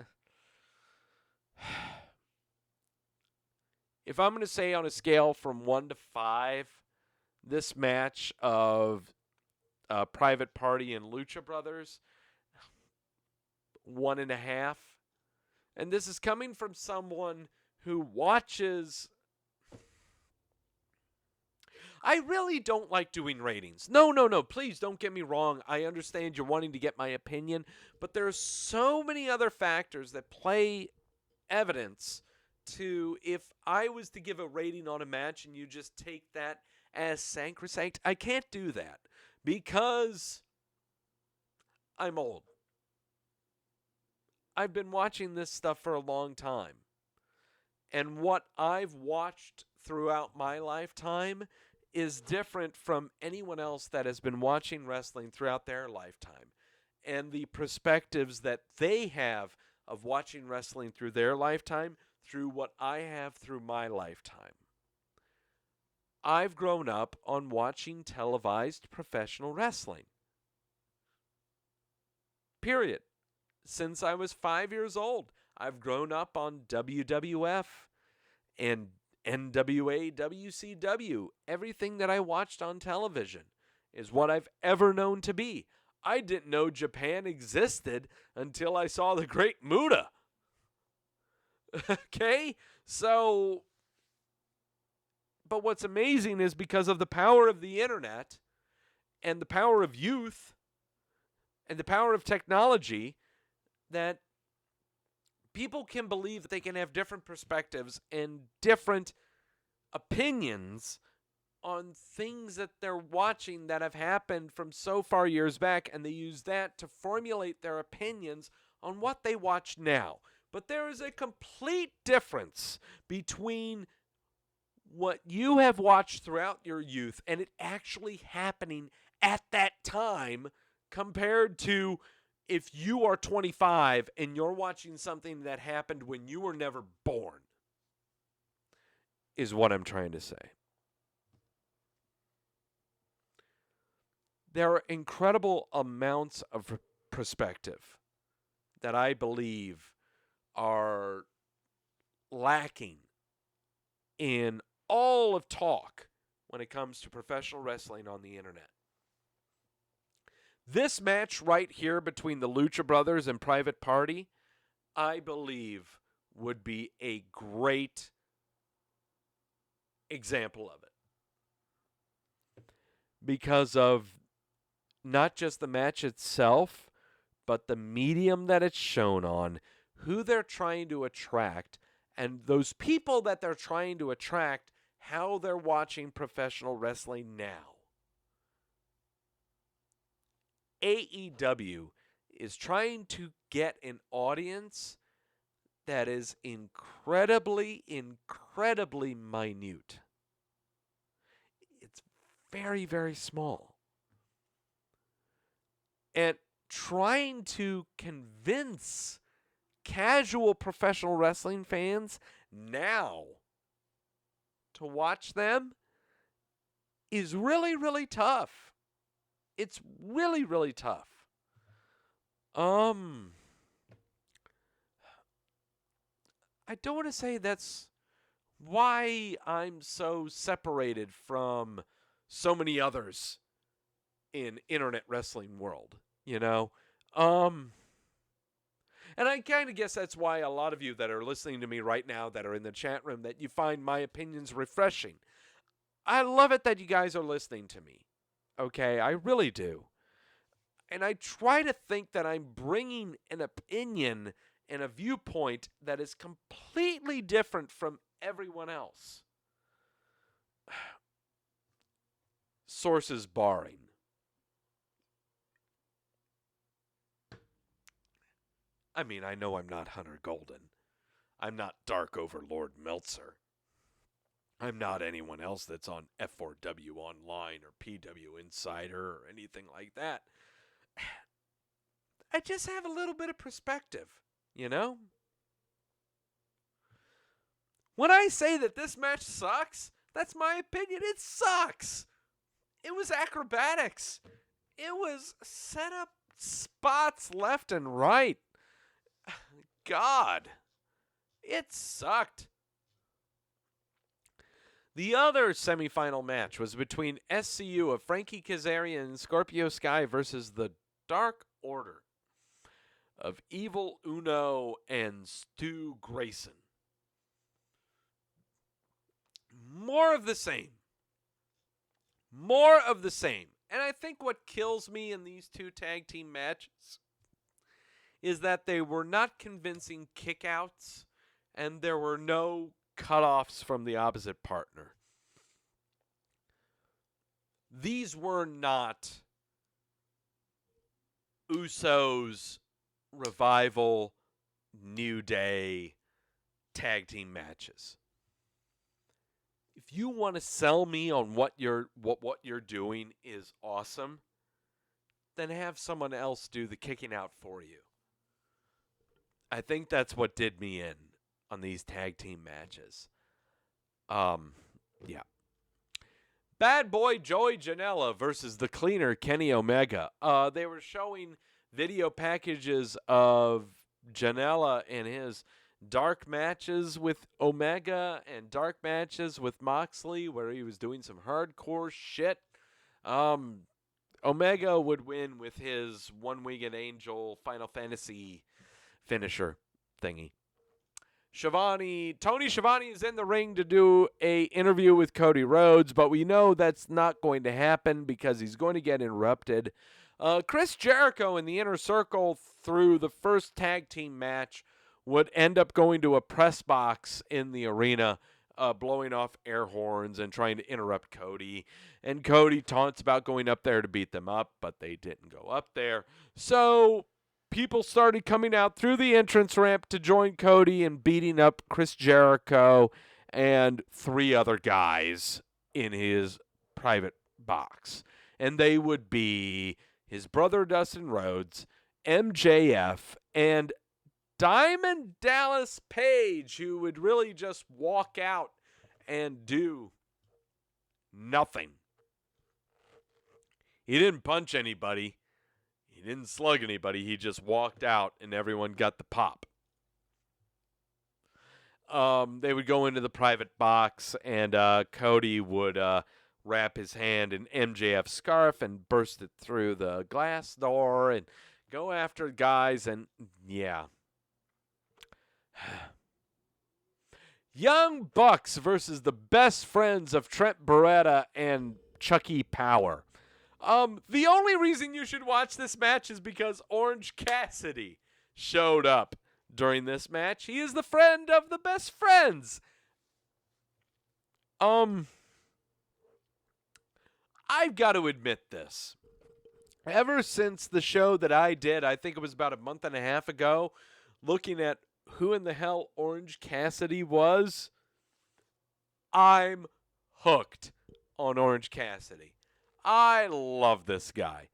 [SPEAKER 1] If I'm going to say on a scale from 1 to 5, this match of Private Party and Lucha Brothers, 1.5. And this is coming from someone who watches... I really don't like doing ratings. No. Please don't get me wrong. I understand you're wanting to get my opinion, but there are so many other factors that play evidence to if I was to give a rating on a match and you just take that as sacrosanct. I can't do that because I'm old. I've been watching this stuff for a long time. And what I've watched throughout my lifetime is different from anyone else that has been watching wrestling throughout their lifetime. And the perspectives that they have of watching wrestling through their lifetime, through what I have through my lifetime. I've grown up on watching televised professional wrestling. Period. Since I was 5 years old, I've grown up on WWF and NWA, WCW. Everything that I watched on television is what I've ever known to be. I didn't know Japan existed until I saw the Great Muta. Okay? So, but what's amazing is because of the power of the internet and the power of youth and the power of technology, that people can believe that they can have different perspectives and different opinions on things that they're watching that have happened from so far years back, and they use that to formulate their opinions on what they watch now. But there is a complete difference between what you have watched throughout your youth and it actually happening at that time compared to if you are 25 and you're watching something that happened when you were never born, is what I'm trying to say. There are incredible amounts of perspective that I believe are lacking in all of talk when it comes to professional wrestling on the internet. This match right here between the Lucha Brothers and Private Party, I believe, would be a great example of it. Because of not just the match itself, but the medium that it's shown on, who they're trying to attract, and those people that they're trying to attract, how they're watching professional wrestling now. AEW is trying to get an audience that is incredibly minute. It's very, very small. And trying to convince casual professional wrestling fans now to watch them is really, really tough. It's really, really tough. I don't want to say that's why I'm so separated from so many others in internet wrestling world, you know? And I kind of guess that's why a lot of you that are listening to me right now that are in the chat room, that you find my opinions refreshing. I love it that you guys are listening to me. Okay, I really do. And I try to think that I'm bringing an opinion and a viewpoint that is completely different from everyone else. Sources barring. I mean, I know I'm not Hunter Golden. I'm not Dark Overlord Meltzer. I'm not anyone else that's on F4W Online or PW Insider or anything like that. I just have a little bit of perspective, you know? When I say that this match sucks, that's my opinion. It sucks. It was acrobatics. It was set up spots left and right. God, it sucked. The other semifinal match was between SCU of Frankie Kazarian and Scorpio Sky versus the Dark Order of Evil Uno and Stu Grayson. More of the same. More of the same. And I think what kills me in these two tag team matches is that they were not convincing kickouts and there were no cutoffs from the opposite partner. These were not Usos, Revival, New Day tag team matches. If you want to sell me on what you're doing is awesome, then have someone else do the kicking out for you. I think that's what did me in on these tag team matches. Yeah. Bad Boy Joey Janella versus the Cleaner Kenny Omega. They were showing video packages of Janella and his dark matches with Omega and dark matches with Moxley where he was doing some hardcore shit. Omega would win with his One-Winged Angel Final Fantasy finisher thingy. Tony Schiavone is in the ring to do a interview with Cody Rhodes, but we know that's not going to happen because he's going to get interrupted. Chris Jericho in the Inner Circle through the first tag team match would end up going to a press box in the arena, blowing off air horns and trying to interrupt Cody. And Cody taunts about going up there to beat them up, but they didn't go up there. So people started coming out through the entrance ramp to join Cody and beating up Chris Jericho and 3 other guys in his private box. And they would be his brother Dustin Rhodes, MJF, and Diamond Dallas Page, who would really just walk out and do nothing. He didn't punch anybody. He didn't slug anybody. He just walked out and everyone got the pop. They would go into the private box and Cody would wrap his hand in MJF's scarf and burst it through the glass door and go after guys and yeah. Young Bucks versus the best friends of Trent Beretta and Chucky Power. The only reason you should watch this match is because Orange Cassidy showed up during this match. He is the friend of the best friends. I've got to admit this. Ever since the show that I did, I think it was about a month and a half ago, looking at who in the hell Orange Cassidy was, I'm hooked on Orange Cassidy. I love this guy.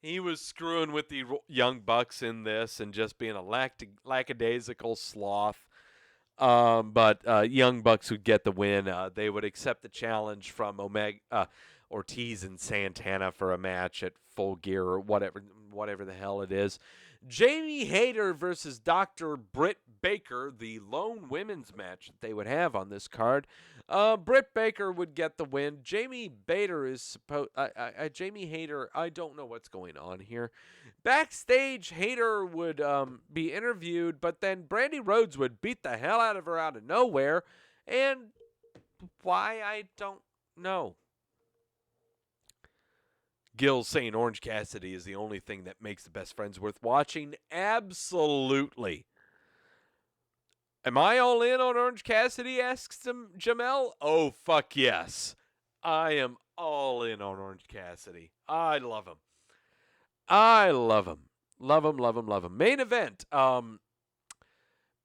[SPEAKER 1] He was screwing with the Young Bucks in this and just being a lackadaisical sloth. But Young Bucks would get the win. They would accept the challenge from Ortiz and Santana for a match at Full Gear or whatever the hell it is. Jamie Hayter versus Dr. Britt Baker, the lone women's match that they would have on this card. Britt Baker would get the win. Jamie Hayter, I don't know what's going on here. Backstage, Hayter would be interviewed, but then Brandy Rhodes would beat the hell out of her out of nowhere. And why, I don't know. Gil saying Orange Cassidy is the only thing that makes the best friends worth watching. Absolutely. Am I all in on Orange Cassidy, asks Jamel. Oh, fuck yes. I am all in on Orange Cassidy. I love him. I love him. Love him, love him, love him. Main event.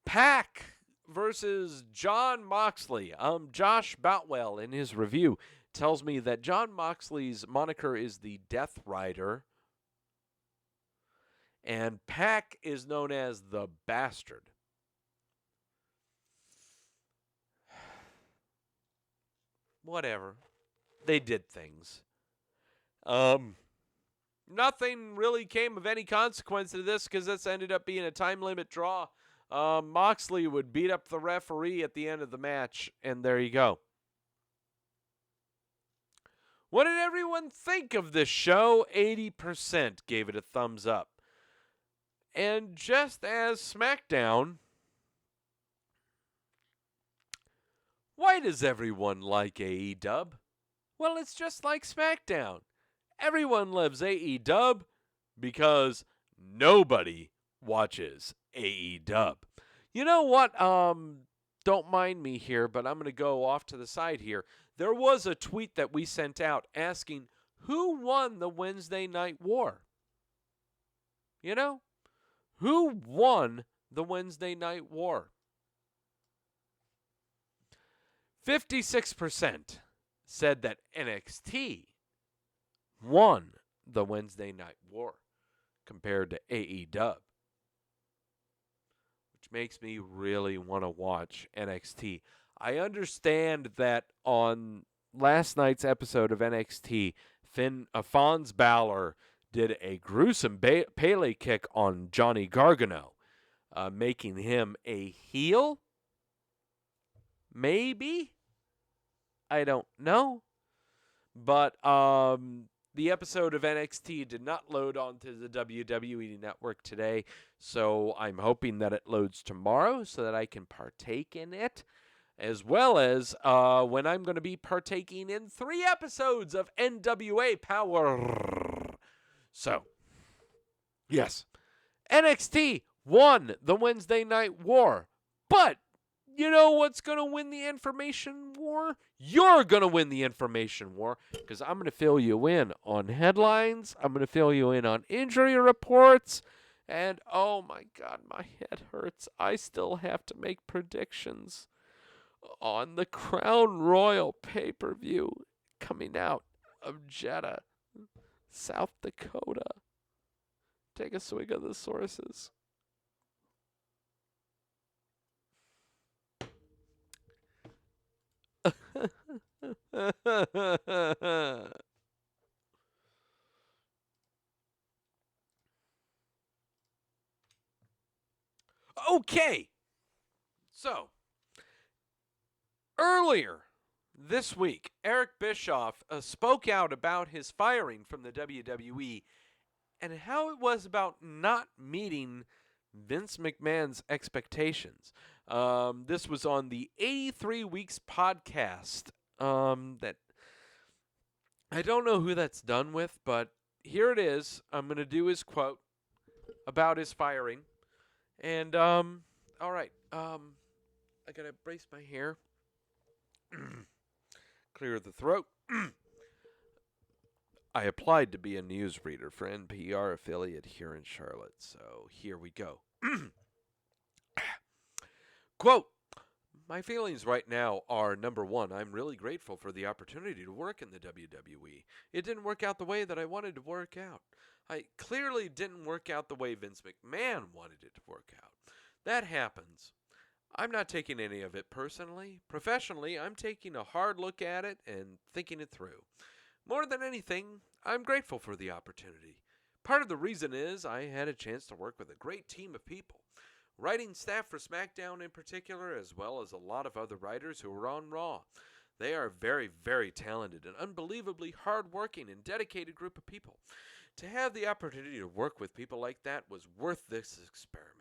[SPEAKER 1] Pac versus Jon Moxley. Josh Boutwell, in his review, tells me that Jon Moxley's moniker is the Death Rider, and Pac is known as the Bastard. Whatever. They did things. Nothing really came of any consequence to this because this ended up being a time limit draw. Moxley would beat up the referee at the end of the match, and there you go. What did everyone think of this show? 80% gave it a thumbs up. And just as SmackDown, why does everyone like AEW? Well, it's just like SmackDown. Everyone loves AEW because nobody watches AEW. You know what? Don't mind me here, but I'm going to go off to the side here. There was a tweet that we sent out asking who won the Wednesday Night War. You know? Who won the Wednesday Night War? 56% said that NXT won the Wednesday Night War compared to AEW, which makes me really want to watch NXT. I understand that on last night's episode of NXT, Fonz Balor did a gruesome Pele kick on Johnny Gargano, making him a heel? Maybe? I don't know. But the episode of NXT did not load onto the WWE Network today, so I'm hoping that it loads tomorrow so that I can partake in it, as well as when I'm going to be partaking in 3 episodes of NWA Powerrr. So, yes, NXT won the Wednesday Night War, but you know what's going to win the information war? You're going to win the information war because I'm going to fill you in on headlines. I'm going to fill you in on injury reports. And, oh my God, my head hurts. I still have to make predictions on the Crown Royal pay-per-view coming out of Jeddah, South Dakota. Take a swig of the sources. Okay. So, earlier this week, Eric Bischoff spoke out about his firing from the WWE and how it was about not meeting Vince McMahon's expectations. This was on the 83 Weeks podcast that I don't know who that's done with, but here it is. I'm going to do his quote about his firing. And, all right. I got to brace my hair. Clear the throat. I applied to be a newsreader for NPR affiliate here in Charlotte, so here we go. Quote, my feelings right now are, number one, I'm really grateful for the opportunity to work in the WWE. It didn't work out the way that I wanted to work out. I clearly didn't work out the way Vince McMahon wanted it to work out. That happens. I'm not taking any of it personally. Professionally, I'm taking a hard look at it and thinking it through. More than anything, I'm grateful for the opportunity. Part of the reason is I had a chance to work with a great team of people. Writing staff for SmackDown in particular, as well as a lot of other writers who were on Raw. They are a very, very talented and unbelievably hard-working and dedicated group of people. To have the opportunity to work with people like that was worth this experiment.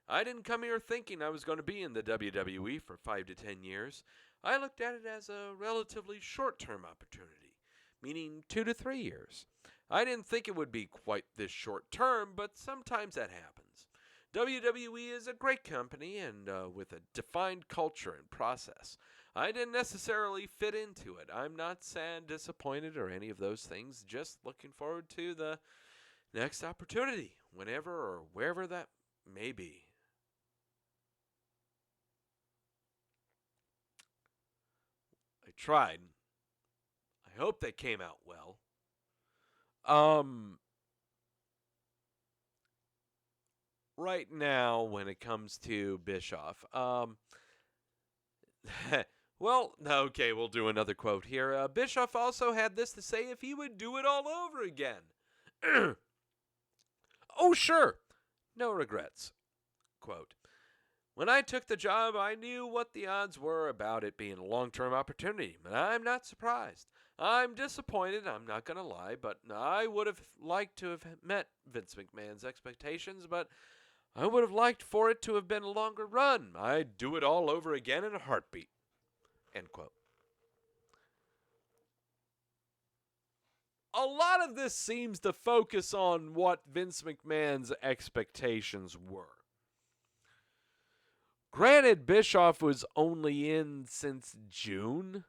[SPEAKER 1] I didn't come here thinking I was going to be in the WWE for 5 to 10 years. I looked at it as a relatively short-term opportunity, meaning 2 to 3 years. I didn't think it would be quite this short term, but sometimes that happens. WWE is a great company and with a defined culture and process. I didn't necessarily fit into it. I'm not sad, disappointed, or any of those things. Just looking forward to the next opportunity, whenever or wherever that may be. tried. I hope they came out well. Right now, when it comes to Bischoff, well, okay, we'll do another quote here. Bischoff also had this to say if he would do it all over again. Oh, sure. No regrets. Quote, when I took the job, I knew what the odds were about it being a long-term opportunity, and I'm not surprised. I'm disappointed, I'm not going to lie, but I would have liked to have met Vince McMahon's expectations, but I would have liked for it to have been a longer run. I'd do it all over again in a heartbeat. End quote. A lot of this seems to focus on what Vince McMahon's expectations were. Granted, Bischoff was only in since June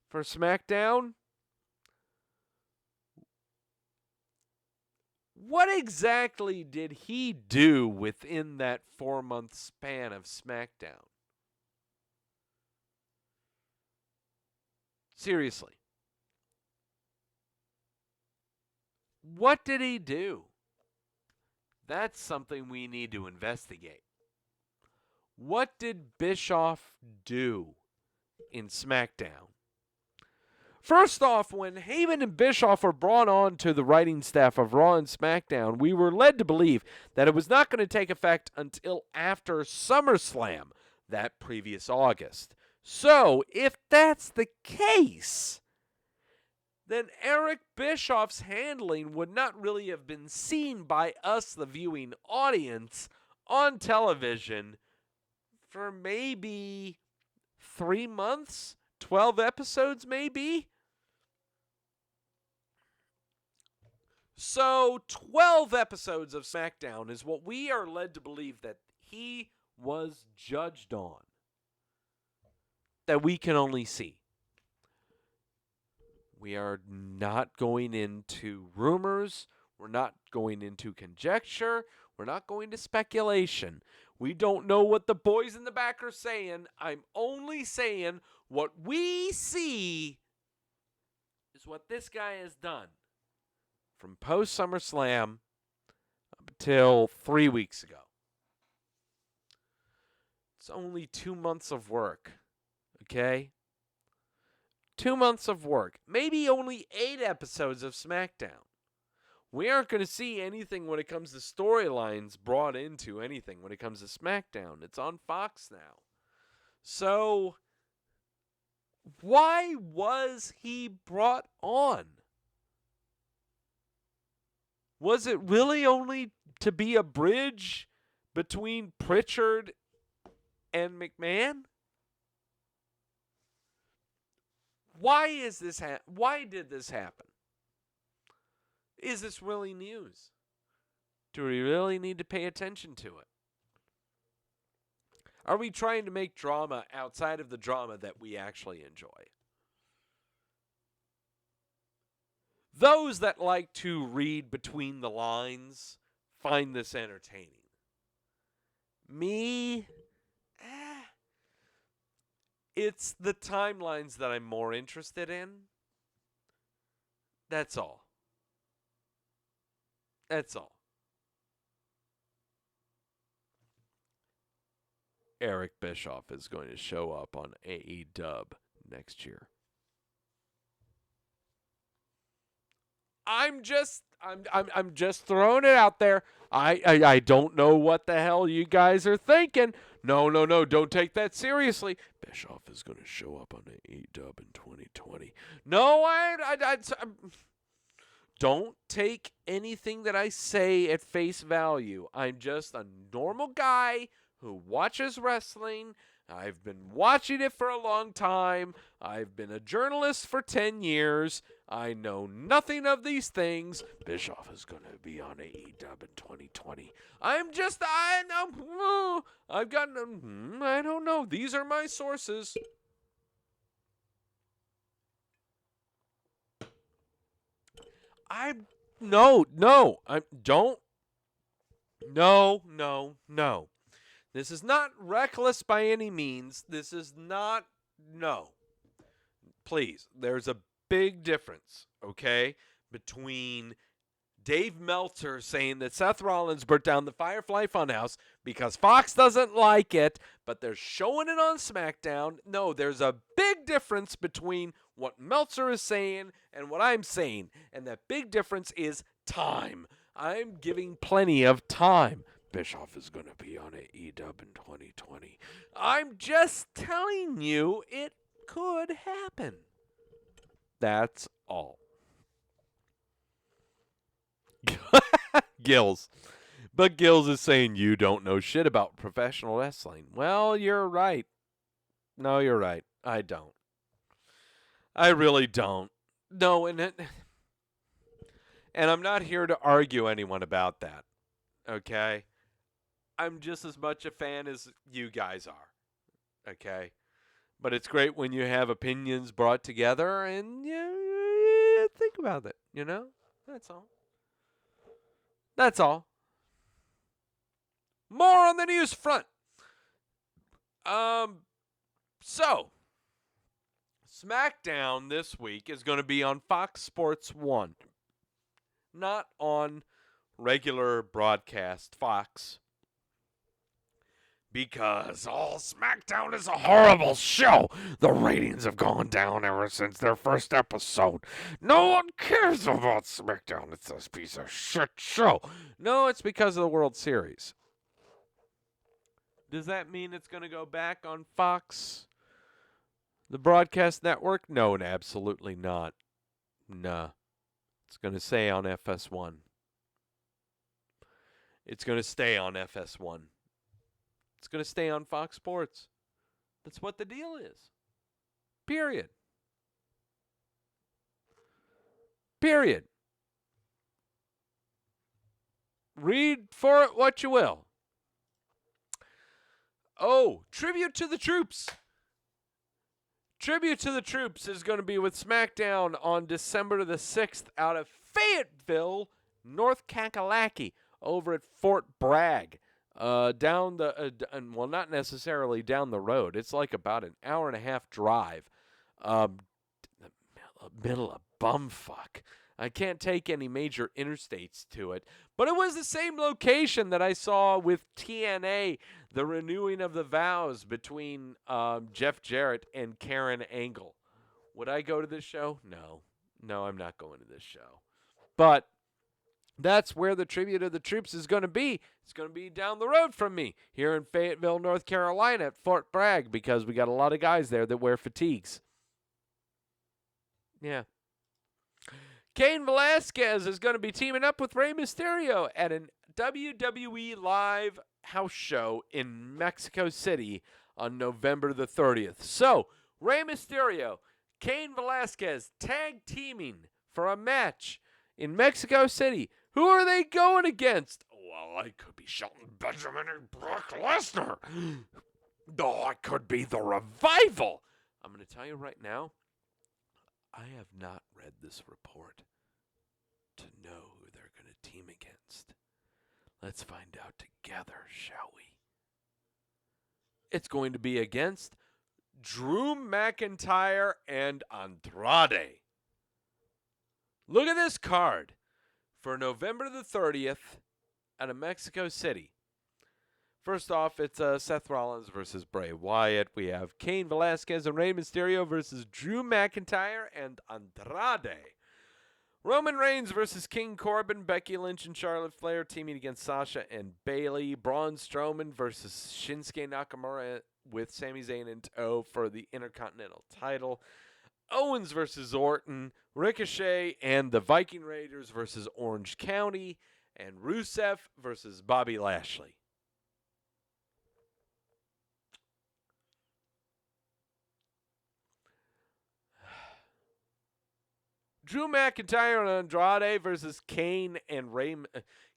[SPEAKER 1] for SmackDown. What exactly did he do within that 4-month span of SmackDown? Seriously. What did he do? That's something we need to investigate. What did Bischoff do in SmackDown? First off, when Heyman and Bischoff were brought on to the writing staff of Raw and SmackDown, we were led to believe that it was not going to take effect until after SummerSlam that previous August. So, if that's the case, then Eric Bischoff's handling would not really have been seen by us, the viewing audience, on television for maybe 3 months, 12 episodes maybe. So 12 episodes of SmackDown is what we are led to believe that he was judged on, that we can only see. We are not going into rumors. We're not going into conjecture. We're not going to speculation. We don't know what the boys in the back are saying. I'm only saying what we see is what this guy has done from post SummerSlam up until 3 weeks ago. It's only 2 months of work, okay? 2 months of work. Maybe only 8 episodes of SmackDown. We aren't going to see anything when it comes to storylines brought into anything when it comes to SmackDown. It's on Fox now. So, why was he brought on? Was it really only to be a bridge between Pritchard and McMahon? Why is this why did this happen? Is this really news? Do we really need to pay attention to it? Are we trying to make drama outside of the drama that we actually enjoy? Those that like to read between the lines find this entertaining. Me, it's the timelines that I'm more interested in. That's all. That's all. Eric Bischoff is going to show up on AEW next year. I'm just throwing it out there. I don't know what the hell you guys are thinking. No, don't take that seriously. Bischoff is going to show up on AEW in 2020. No, don't take anything that I say at face value. I'm just a normal guy who watches wrestling. I've been watching it for a long time. I've been a journalist for 10 years. I know nothing of these things. Bischoff is going to be on AEW in 2020. I don't know. These are my sources. No. This is not reckless by any means. This is not, no. please, there's a big difference, okay, between Dave Meltzer saying that Seth Rollins burnt down the Firefly Funhouse because Fox doesn't like it, but they're showing it on SmackDown. No, there's a big difference between what Meltzer is saying and what I'm saying, and that big difference is time. I'm giving plenty of time. Bischoff is going to be on AEW in 2020. I'm just telling you it could happen. That's all. Gills. But Gills is saying you don't know shit about professional wrestling. Well, you're right. No, you're right. I don't. I really don't. No, and I'm not here to argue anyone about that. Okay? I'm just as much a fan as you guys are. Okay? But it's great when you have opinions brought together and you think about it, you know? That's all. That's all. More on the news front. So, SmackDown this week is going to be on Fox Sports 1. Not on regular broadcast Fox. Because SmackDown is a horrible show. The ratings have gone down ever since their first episode. No one cares about SmackDown. It's a piece of shit show. No, it's because of the World Series. Does that mean it's going to go back on Fox, the broadcast network? No, absolutely not. Nah. It's going to stay on FS1. It's going to stay on FS1. It's going to stay on Fox Sports. That's what the deal is. Period. Period. Read for it what you will. Oh, Tribute to the Troops. Tribute to the Troops is going to be with SmackDown on December the 6th out of Fayetteville, North Kakalaki, over at Fort Bragg. Down the, well, not necessarily down the road. It's like about an hour and a half drive. The middle of bumfuck. I can't take any major interstates to it. But it was the same location that I saw with TNA, the renewing of the vows between Jeff Jarrett and Karen Angle. Would I go to this show? No. No, I'm not going to this show. But that's where the Tribute of the Troops is going to be. It's going to be down the road from me here in Fayetteville, North Carolina at Fort Bragg because we got a lot of guys there that wear fatigues. Yeah. Cain Velasquez is going to be teaming up with Rey Mysterio at a WWE live house show in Mexico City on November the 30th. So, Rey Mysterio, Cain Velasquez tag teaming for a match in Mexico City. Who are they going against? Well, it could be Shelton Benjamin and Brock Lesnar. No, it could be the Revival. I'm going to tell you right now, I have not read this report to know who they're going to team against. Let's find out together, shall we? It's going to be against Drew McIntyre and Andrade. Look at this card for November the 30th out of Mexico City. First off, it's Seth Rollins versus Bray Wyatt. We have Cain Velasquez and Rey Mysterio versus Drew McIntyre and Andrade. Roman Reigns versus King Corbin, Becky Lynch and Charlotte Flair teaming against Sasha and Bayley. Braun Strowman versus Shinsuke Nakamura with Sami Zayn in tow for the Intercontinental title. Owens versus Orton. Ricochet and the Viking Raiders versus Orange County. And Rusev versus Bobby Lashley. Drew McIntyre and Andrade versus Cain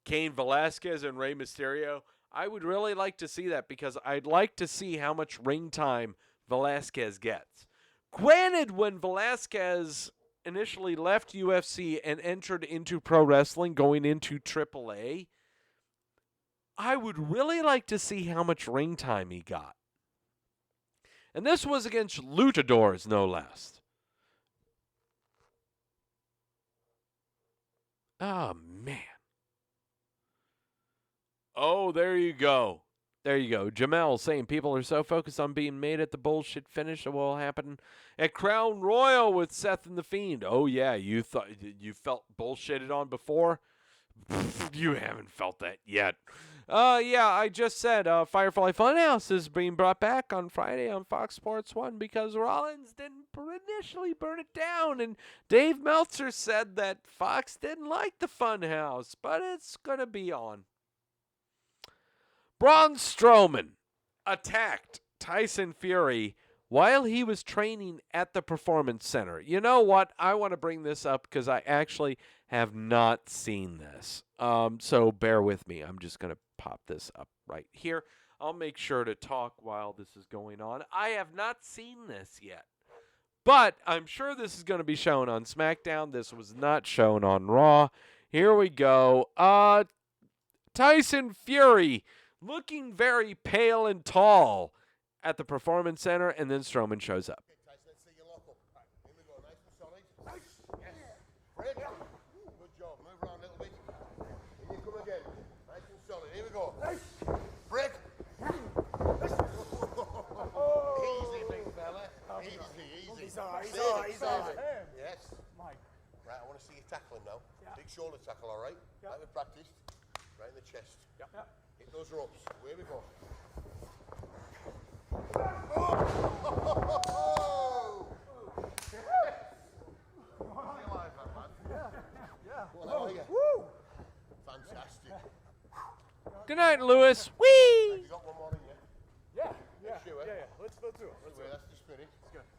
[SPEAKER 1] Velasquez and Rey Mysterio. I would really like to see that because I'd like to see how much ring time Velasquez gets. Granted, when Velasquez initially left UFC and entered into pro wrestling going into AAA, I would really like to see how much ring time he got. And this was against luchadors, no less. Oh, man. Oh, there you go. There you go. Jamel saying people are so focused on being made at the bullshit finish that will happen at Crown Royal with Seth and The Fiend. Oh, yeah. You thought you felt bullshitted on before? You haven't felt that yet. Yeah, I just said Firefly Funhouse is being brought back on Friday on Fox Sports 1 because Rollins didn't initially burn it down. And Dave Meltzer said that Fox didn't like the Funhouse, but it's going to be on. Braun Strowman attacked Tyson Fury while he was training at the Performance Center. You know what? I want to bring this up because I actually have not seen this. So bear with me. I'm just going to pop this up right here. I'll make sure to talk while this is going on. I have not seen this yet, but I'm sure this is going to be shown on SmackDown. This was not shown on Raw. Here we go. Tyson Fury looking very pale and tall at the Performance Center, and then Strowman shows up.
[SPEAKER 2] Okay, Tyson, let's see your local. Right, here we go, nice and solid. Nice. Yes. Break. Good job. Move around a little bit. Here you come again. Nice and solid. Here we go. Nice. Break. Easy, big fella. Easy.
[SPEAKER 3] He's all right.
[SPEAKER 2] Yes.
[SPEAKER 3] Mike.
[SPEAKER 2] Right, I want to see you tackling now.
[SPEAKER 3] Yeah.
[SPEAKER 2] Big shoulder tackle, all right?
[SPEAKER 3] Yeah.
[SPEAKER 2] Like we practiced. Right in the chest.
[SPEAKER 3] Yep.
[SPEAKER 2] Hit those ropes. Here we go.
[SPEAKER 3] Woo!
[SPEAKER 2] Fantastic.
[SPEAKER 1] Good night, Lewis. Whee!
[SPEAKER 2] You got one more in you?
[SPEAKER 3] Yeah.
[SPEAKER 2] Sure.
[SPEAKER 3] Let's do it.
[SPEAKER 2] That's the spirit.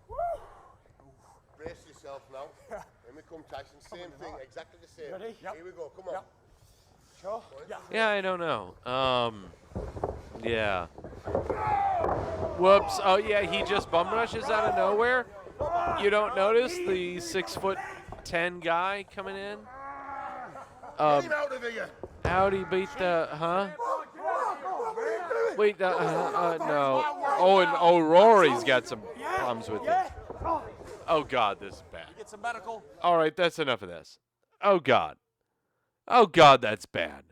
[SPEAKER 3] Woo!
[SPEAKER 2] Brace yourself now. Here we come, Tyson. Same thing, exactly the same.
[SPEAKER 3] Ready? Yep.
[SPEAKER 2] Here we go. Come on.
[SPEAKER 3] Yep. Sure? Yeah.
[SPEAKER 1] Yeah, I don't know. Yeah. Whoops. Oh, yeah, he just bum rushes out of nowhere. You don't notice the 6'10" guy coming in?
[SPEAKER 2] Get him out of here.
[SPEAKER 1] How'd he beat the, Wait, no. Oh, and Rory's got some problems with it. Oh, God, this is bad.
[SPEAKER 3] Get some medical.
[SPEAKER 1] All right, that's enough of this. Oh, God. Oh, God, that's bad.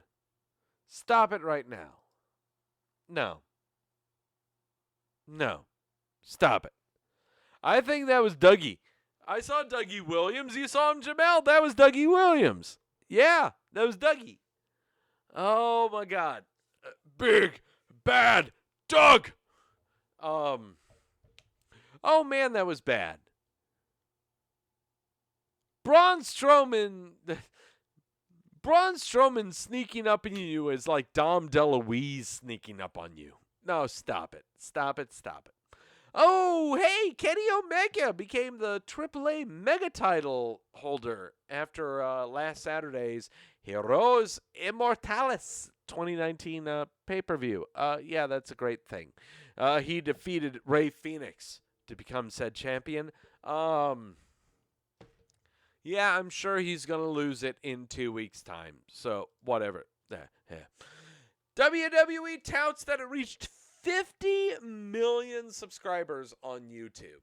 [SPEAKER 1] Stop it right now. No. Stop it. I think that was Dougie. I saw Dougie Williams. You saw him, Jamel? That was Dougie Williams. Yeah, that was Dougie. Oh, my God. Big, bad Doug. Oh, man, that was bad. Braun Strowman sneaking up on you is like Dom DeLuise sneaking up on you. No, stop it. Oh, hey, Kenny Omega became the AAA Mega Title holder after last Saturday's Heroes Immortalis 2019 pay-per-view. Yeah, that's a great thing. He defeated Rey Fenix to become said champion. Yeah, I'm sure he's going to lose it in 2 weeks' time. So, whatever. WWE touts that it reached 50 million subscribers on YouTube.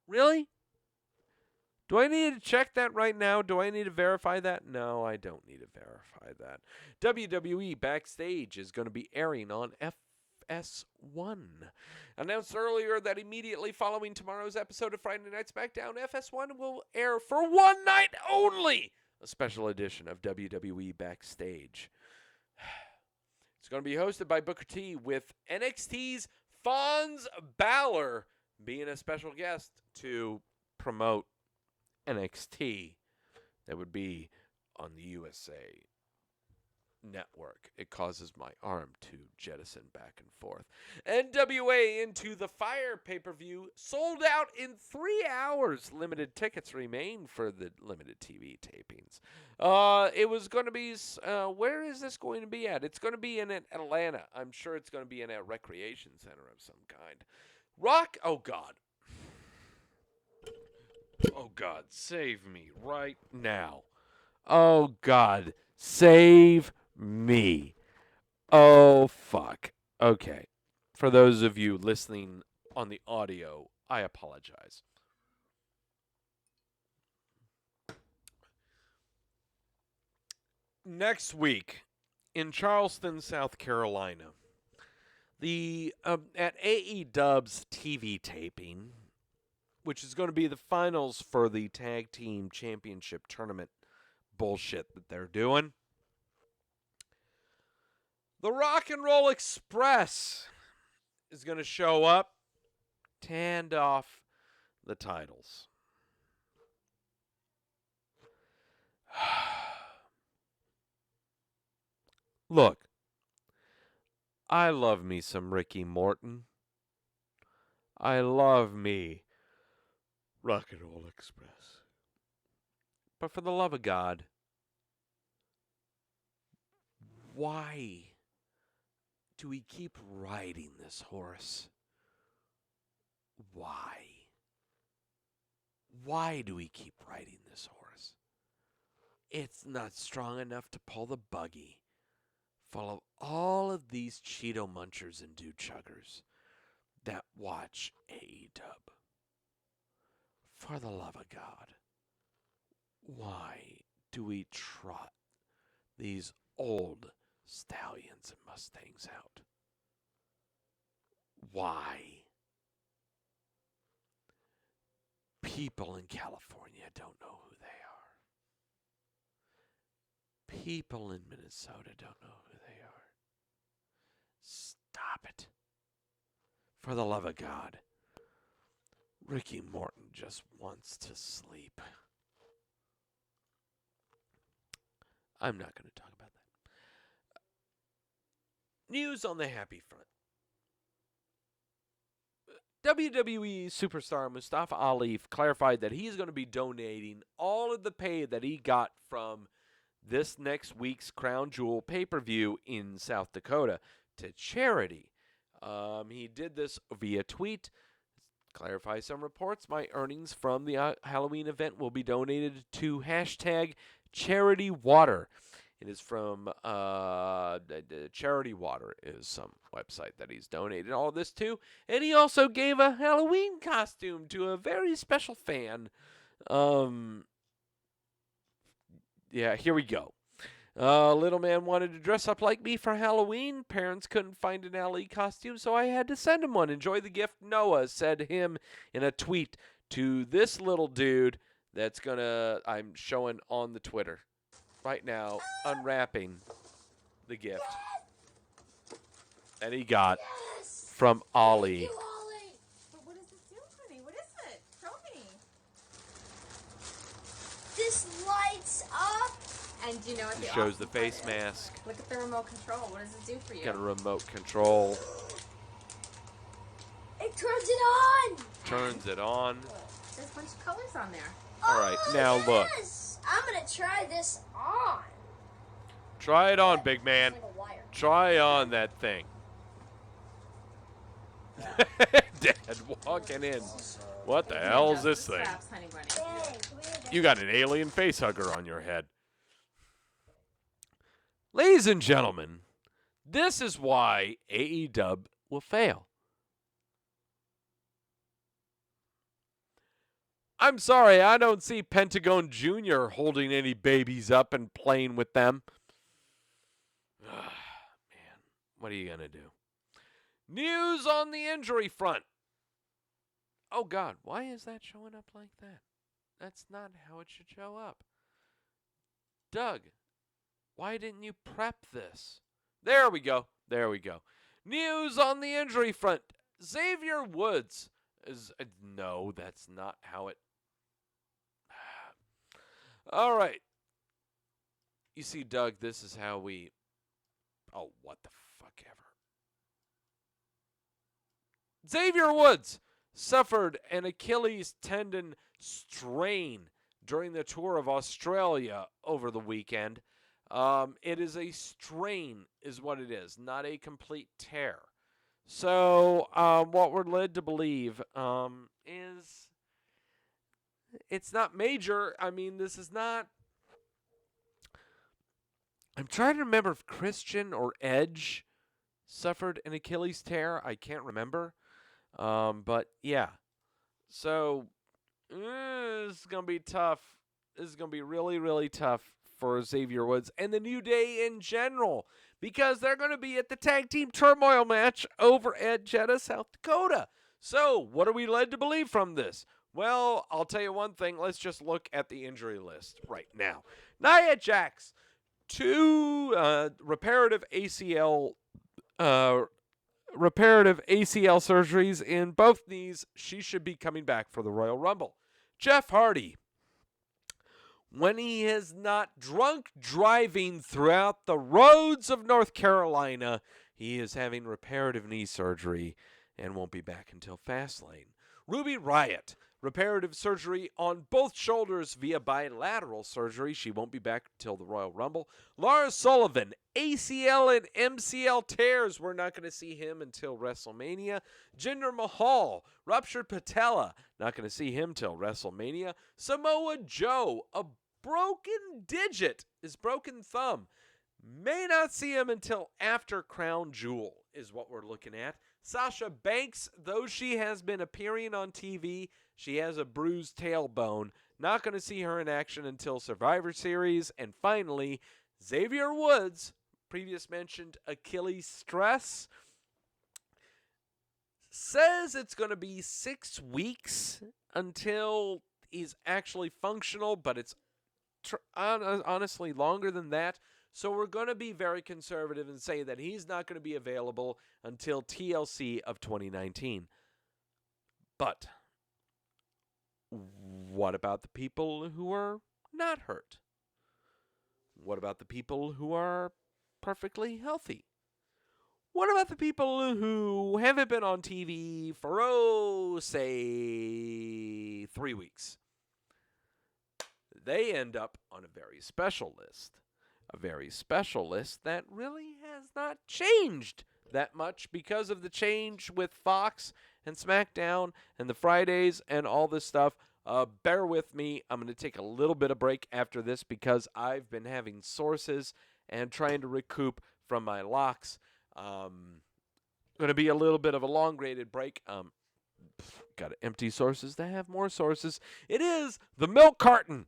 [SPEAKER 1] Really? Do I need to check that right now? Do I need to verify that? No, I don't need to verify that. WWE Backstage is going to be airing on FS1. Announced earlier that immediately following tomorrow's episode of Friday Night SmackDown, FS1 will air for one night only a special edition of WWE Backstage. It's going to be hosted by Booker T with NXT's Fonz Balor being a special guest to promote NXT. That would be on the USA Network. It causes my arm to jettison back and forth. NWA Into the Fire pay-per-view sold out in 3 hours. Limited tickets remain for the limited TV tapings. It was going to be, where is this going to be at? It's going to be in Atlanta. I'm sure it's going to be in a recreation center of some kind. Rock, oh God. Oh God, save me right now. Oh God, save me. Oh, fuck. Okay. For those of you listening on the audio, I apologize. next week in Charleston, South Carolina, the at AEW's TV taping, which is going to be the finals for the Tag Team Championship Tournament bullshit that they're doing, the Rock and Roll Express is going to show up to hand off the titles. Look, I love me some Ricky Morton. I love me Rock and Roll Express. But for the love of God, why do we keep riding this horse? Why? Why do we keep riding this horse? It's not strong enough to pull the buggy full of all of these Cheeto munchers and dude chuggers that watch AEW. For the love of God, why do we trot these old stallions and Mustangs out? Why? People in California don't know who they are. People in Minnesota don't know who they are. Stop it. For the love of God. Ricky Morton just wants to sleep. I'm not going to talk about that. News on the happy front. WWE superstar Mustafa Ali clarified that he's going to be donating all of the pay that he got from this next week's Crown Jewel pay-per-view in South Dakota to charity. He did this via tweet. Clarify some reports. My earnings from the Halloween event will be donated to #CharityWater. It is from Charity Water is some website that he's donated all this to. And he also gave a Halloween costume to a very special fan. Yeah, here we go. Little man wanted to dress up like me for Halloween. Parents couldn't find an Ali costume, so I had to send him one. Enjoy the gift, Noah, said him in a tweet to this little dude that's I'm showing on the Twitter right now, unwrapping the gift that he got from Ali.
[SPEAKER 4] Thank you, Ollie. But what does this do, honey? What is it? Show me.
[SPEAKER 5] This lights up.
[SPEAKER 4] And do you know what
[SPEAKER 1] He
[SPEAKER 4] the
[SPEAKER 1] shows the
[SPEAKER 4] awesome part
[SPEAKER 1] face
[SPEAKER 4] is?
[SPEAKER 1] mask.
[SPEAKER 4] Look at the remote control. What does it do for you?
[SPEAKER 1] Got a remote control.
[SPEAKER 5] It turns it on.
[SPEAKER 1] Turns it on.
[SPEAKER 4] There's a bunch of colors on there.
[SPEAKER 1] All right, now look.
[SPEAKER 5] Yes. I'm gonna try this on.
[SPEAKER 1] Try it on, big man.
[SPEAKER 5] It's like a wire.
[SPEAKER 1] Try on that thing. Dad walking in. What the hell is this thing?
[SPEAKER 4] Straps, honey bunny.
[SPEAKER 5] Hey, come here,
[SPEAKER 1] You got an alien face hugger on your head. Ladies and gentlemen, this is why AEW will fail. I'm sorry, I don't see Pentagon Jr. holding any babies up and playing with them. Man, what are you going to do? News on the injury front. Oh, God, why is that showing up like that? That's not how it should show up. Doug, why didn't you prep this? There we go. There we go. News on the injury front. Xavier Woods is... no, that's not how it... All right. You see, Doug, this is how we... oh, what the fuck ever. Xavier Woods suffered an Achilles tendon strain during the tour of Australia over the weekend. It is a strain is what it is, not a complete tear. So what we're led to believe is it's not major. I mean, this is not... I'm trying to remember if Christian or Edge suffered an Achilles tear. I can't remember. But, yeah. So, this is going to be tough. This is going to be really, really tough for Xavier Woods and the New Day in general, because they're going to be at the Tag Team Turmoil match over at Jeddah, South Dakota. So, what are we led to believe from this? Well, I'll tell you one thing. Let's just look at the injury list right now. Nia Jax, 2 reparative ACL surgeries in both knees. She should be coming back for the Royal Rumble. Jeff Hardy, when he is not drunk driving throughout the roads of North Carolina, he is having reparative knee surgery and won't be back until Fastlane. Ruby Riott, reparative surgery on both shoulders via bilateral surgery. She won't be back until the Royal Rumble. Lars Sullivan, ACL and MCL tears. We're not going to see him until WrestleMania. Jinder Mahal, ruptured patella. Not going to see him till WrestleMania. Samoa Joe, a broken digit, his broken thumb. May not see him until after Crown Jewel is what we're looking at. Sasha Banks, though she has been appearing on TV, she has a bruised tailbone. Not going to see her in action until Survivor Series. And finally, Xavier Woods, previous mentioned Achilles stress, says it's going to be 6 weeks until he's actually functional, but it's honestly longer than that. So we're going to be very conservative and say that he's not going to be available until TLC of 2019. But what about the people who are not hurt? What about the people who are perfectly healthy? What about the people who haven't been on TV for, say, 3 weeks? They end up on a very special list. A very special list that really has not changed that much because of the change with Fox and SmackDown and the Fridays and all this stuff. Bear with me. I'm going to take a little bit of break after this because I've been having sources and trying to recoup from my locks. Going to be a little bit of a long-graded break. Got to empty sources to have more sources. It is the Milk Carton.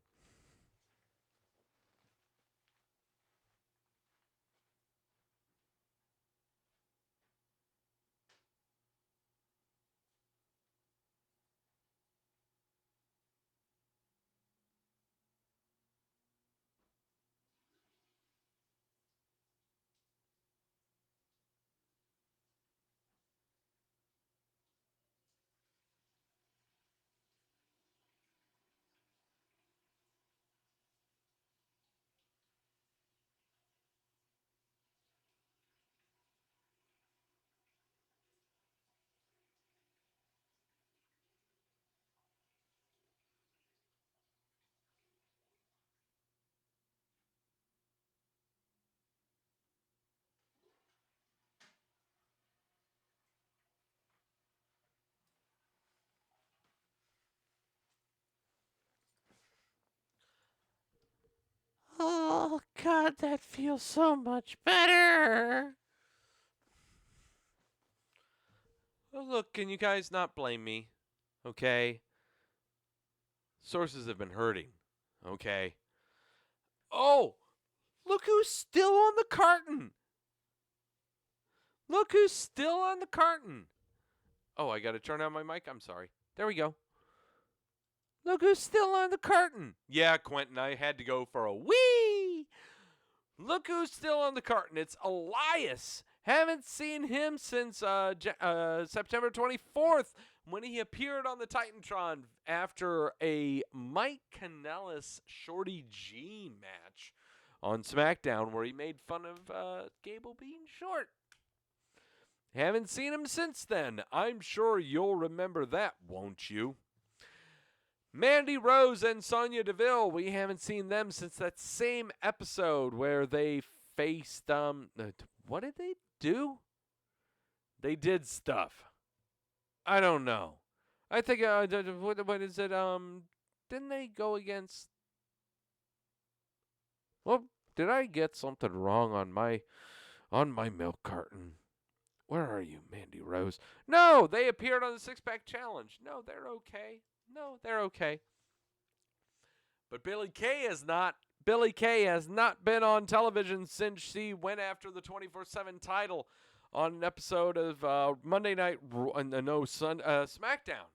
[SPEAKER 1] Oh, God, that feels so much better. Oh, look, can you guys not blame me? Okay? Sources have been hurting. Okay? Oh, look who's still on the carton. Look who's still on the carton. Oh, I got to turn on my mic. I'm sorry. There we go. Look who's still on the carton. Yeah, Quentin, I had to go for a wee. Look who's still on the carton. It's Elias. Haven't seen him since September 24th when he appeared on the Titantron after a Mike Kanellis Shorty G match on SmackDown where he made fun of Gable being short. Haven't seen him since then. I'm sure you'll remember that, won't you? Mandy Rose and Sonya Deville, we haven't seen them since that same episode where they faced, what did they do? They did stuff. I don't know. I think, what is it, didn't they go against, well, did I get something wrong on my milk carton? Where are you, Mandy Rose? No, they appeared on the Six-Pack Challenge. No, they're okay. No, they're okay. But Billie Kay has not Billie Kay has not been on television since she went after the 24/7 title on an episode of Monday Night SmackDown.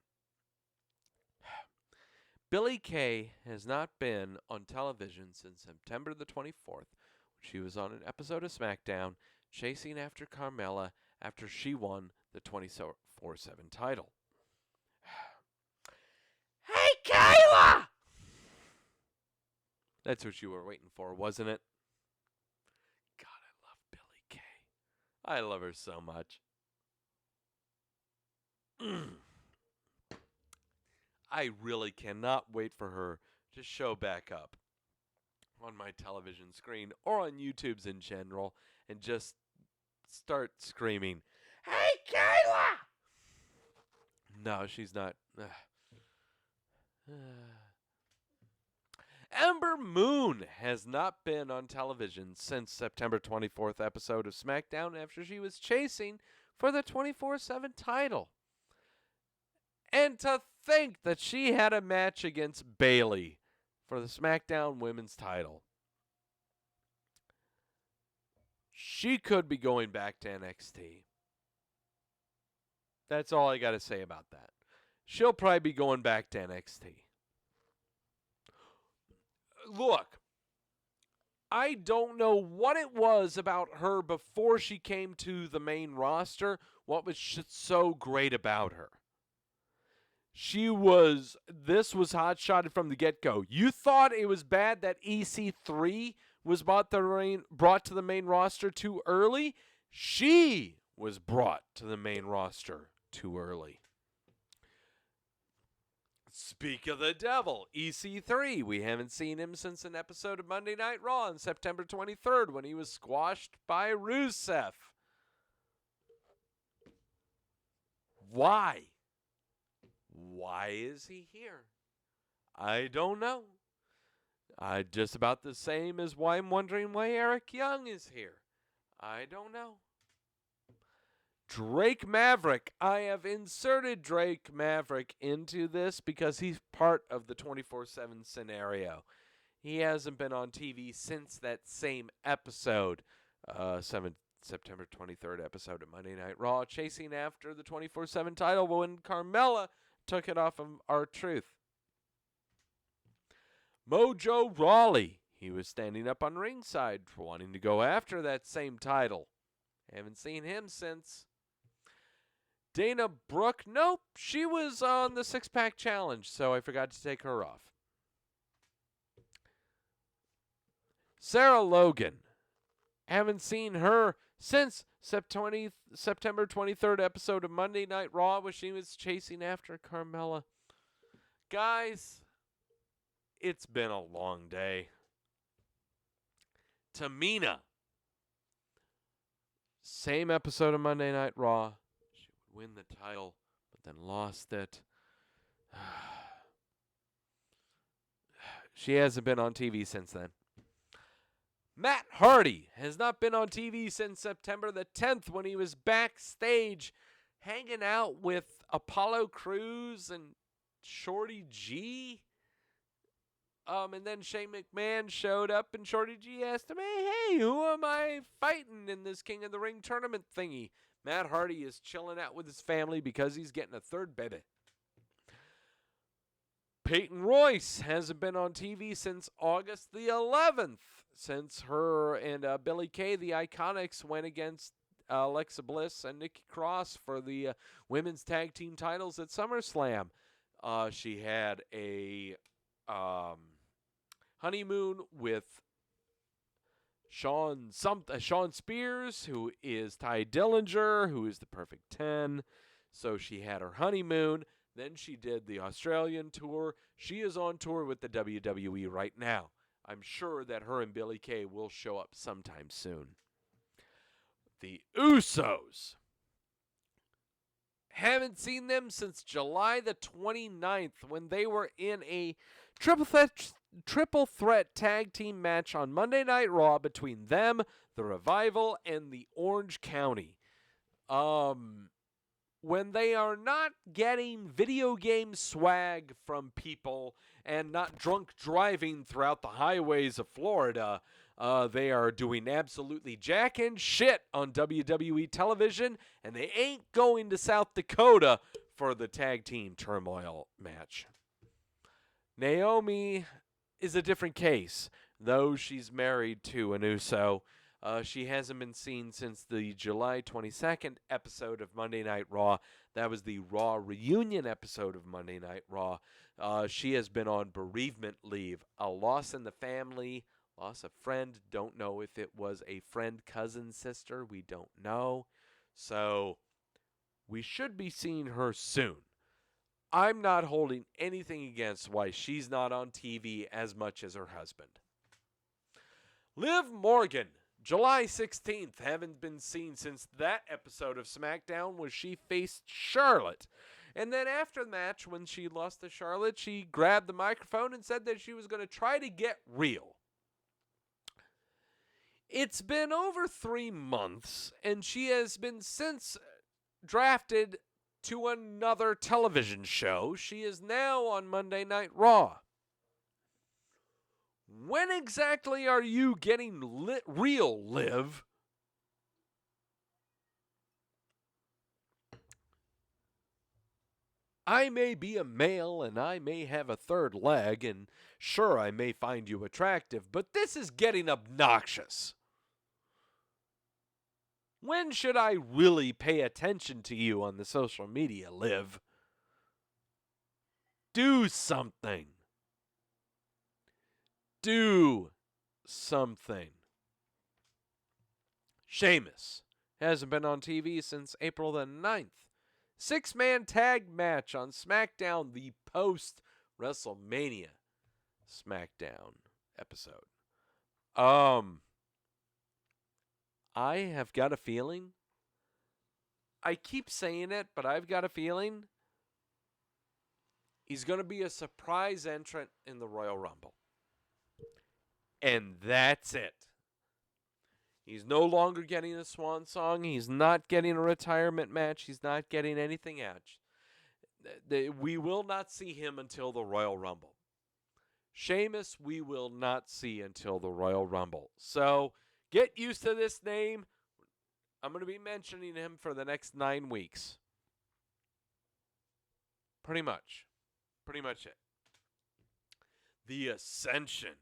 [SPEAKER 1] Billie Kay has not been on television since September the 24th. She was on an episode of SmackDown chasing after Carmella after she won the 24/7 title. Hey, Kayla! That's what you were waiting for, wasn't it? God, I love Billie Kay. I love her so much. I really cannot wait for her to show back up on my television screen or on YouTube's in general and just start screaming, "Hey, Kayla!" No, she's not. Ember Moon has not been on television since September 24th episode of SmackDown after she was chasing for the 24/7 title. And to think that she had a match against Bayley for the SmackDown Women's title. She could be going back to NXT. That's all I got to say about that. She'll probably be going back to NXT. Look, I don't know what it was about her before she came to the main roster, what was so great about her. This was hot-shotted from the get-go. You thought it was bad that EC3 was brought to the main roster too early? She was brought to the main roster too early. Speak of the devil, EC3. We haven't seen him since an episode of Monday Night Raw on September 23rd when he was squashed by Rusev. Why? Why is he here? I don't know. Just about the same as why I'm wondering why Eric Young is here. I don't know. Drake Maverick. I have inserted Drake Maverick into this because he's part of the 24/7 scenario. He hasn't been on TV since that same episode, September 23rd episode of Monday Night Raw, chasing after the 24/7 title when Carmella took it off of R-Truth. Mojo Rawley. He was standing up on ringside wanting to go after that same title. Haven't seen him since. Dana Brooke, nope, she was on the six-pack challenge, so I forgot to take her off. Sarah Logan, haven't seen her since September 23rd episode of Monday Night Raw where she was chasing after Carmella. Guys, it's been a long day. Tamina, same episode of Monday Night Raw. Win the title, but then lost it. She hasn't been on TV since then. Matt Hardy has not been on TV since September the 10th when he was backstage hanging out with Apollo Crews and Shorty G. And then Shane McMahon showed up and Shorty G asked him, hey, who am I fighting in this King of the Ring tournament thingy? Matt Hardy is chilling out with his family because he's getting a third baby. Peyton Royce hasn't been on TV since August the 11th, since her and Billie Kay, the Iconics, went against Alexa Bliss and Nikki Cross for the women's tag team titles at SummerSlam. She had a honeymoon with Sean Spears, who is Ty Dillinger, who is the Perfect 10. So she had her honeymoon. Then she did the Australian tour. She is on tour with the WWE right now. I'm sure that her and Billie Kay will show up sometime soon. The Usos. Haven't seen them since July the 29th when they were in a triple threat tag team match on Monday Night Raw between them, the Revival, and the Orange County. When they are not getting video game swag from people and not drunk driving throughout the highways of Florida. They are doing absolutely jack and shit on WWE television, and they ain't going to South Dakota for the tag team turmoil match. Naomi is a different case, though she's married to an Uso. She hasn't been seen since the July 22nd episode of Monday Night Raw. That was the Raw reunion episode of Monday Night Raw. She has been on bereavement leave, a loss in the family, loss of friend. Don't know if it was a friend, cousin, sister. We don't know. So we should be seeing her soon. I'm not holding anything against why she's not on TV as much as her husband. Liv Morgan, July 16th, haven't been seen since that episode of SmackDown where she faced Charlotte. And then after the match, when she lost to Charlotte, she grabbed the microphone and said that she was going to try to get real. It's been over 3 months, and she has been since drafted to another television show. She is now on Monday Night Raw. When exactly are you getting real, Liv? I may be a male and I may have a third leg, and sure, I may find you attractive, but this is getting obnoxious. When should I really pay attention to you on the social media, Liv? Do something. Do something. Sheamus hasn't been on TV since April the 9th. 6-man tag match on SmackDown, the post-WrestleMania SmackDown episode. I have got a feeling. I keep saying it, but I've got a feeling he's going to be a surprise entrant in the Royal Rumble. And that's it. He's no longer getting a swan song. He's not getting a retirement match. He's not getting anything else. We will not see him until the Royal Rumble. Sheamus, we will not see until the Royal Rumble. So get used to this name. I'm going to be mentioning him for the next 9 weeks. Pretty much it. The Ascension.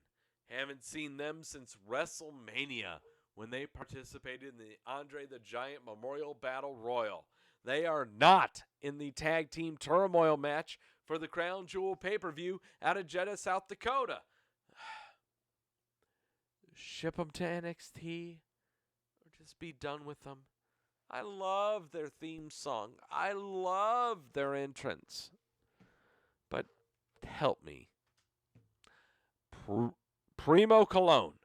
[SPEAKER 1] Haven't seen them since WrestleMania when they participated in the Andre the Giant Memorial Battle Royal. They are not in the tag team turmoil match for the Crown Jewel pay-per-view out of Jeddah, South Dakota. Ship them to NXT or just be done with them. I love their theme song. I love their entrance. But help me. Primo Cologne.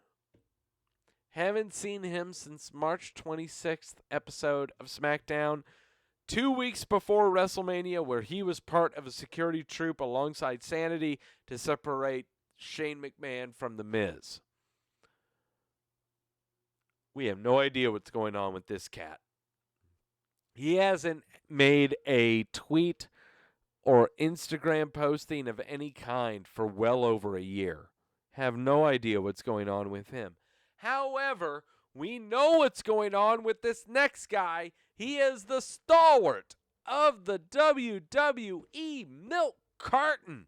[SPEAKER 1] Haven't seen him since March 26th episode of SmackDown, 2 weeks before WrestleMania, where he was part of a security troop alongside Sanity to separate Shane McMahon from The Miz. We have no idea what's going on with this cat. He hasn't made a tweet or Instagram posting of any kind for well over a year. Have no idea what's going on with him. However, we know what's going on with this next guy. He is the stalwart of the WWE Milk Carton.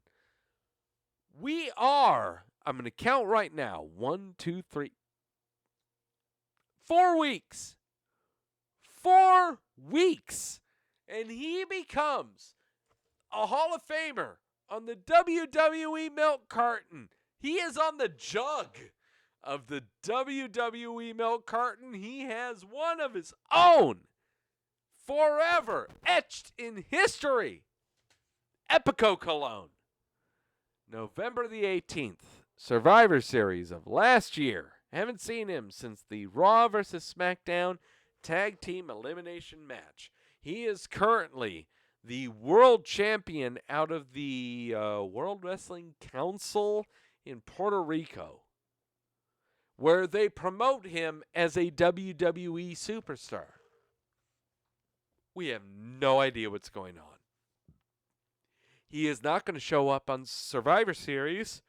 [SPEAKER 1] I'm going to count right now. 1, 2, 3. 4 weeks. 4 weeks. And he becomes a Hall of Famer on the WWE Milk Carton. He is on the jug of the WWE Milk Carton. He has one of his own, forever etched in history. Epico Cologne. November the 18th, Survivor Series of last year. Haven't seen him since the Raw vs. SmackDown Tag Team Elimination match. He is currently the world champion out of the World Wrestling Council in Puerto Rico, where they promote him as a WWE superstar. We have no idea what's going on. He is not going to show up on Survivor Series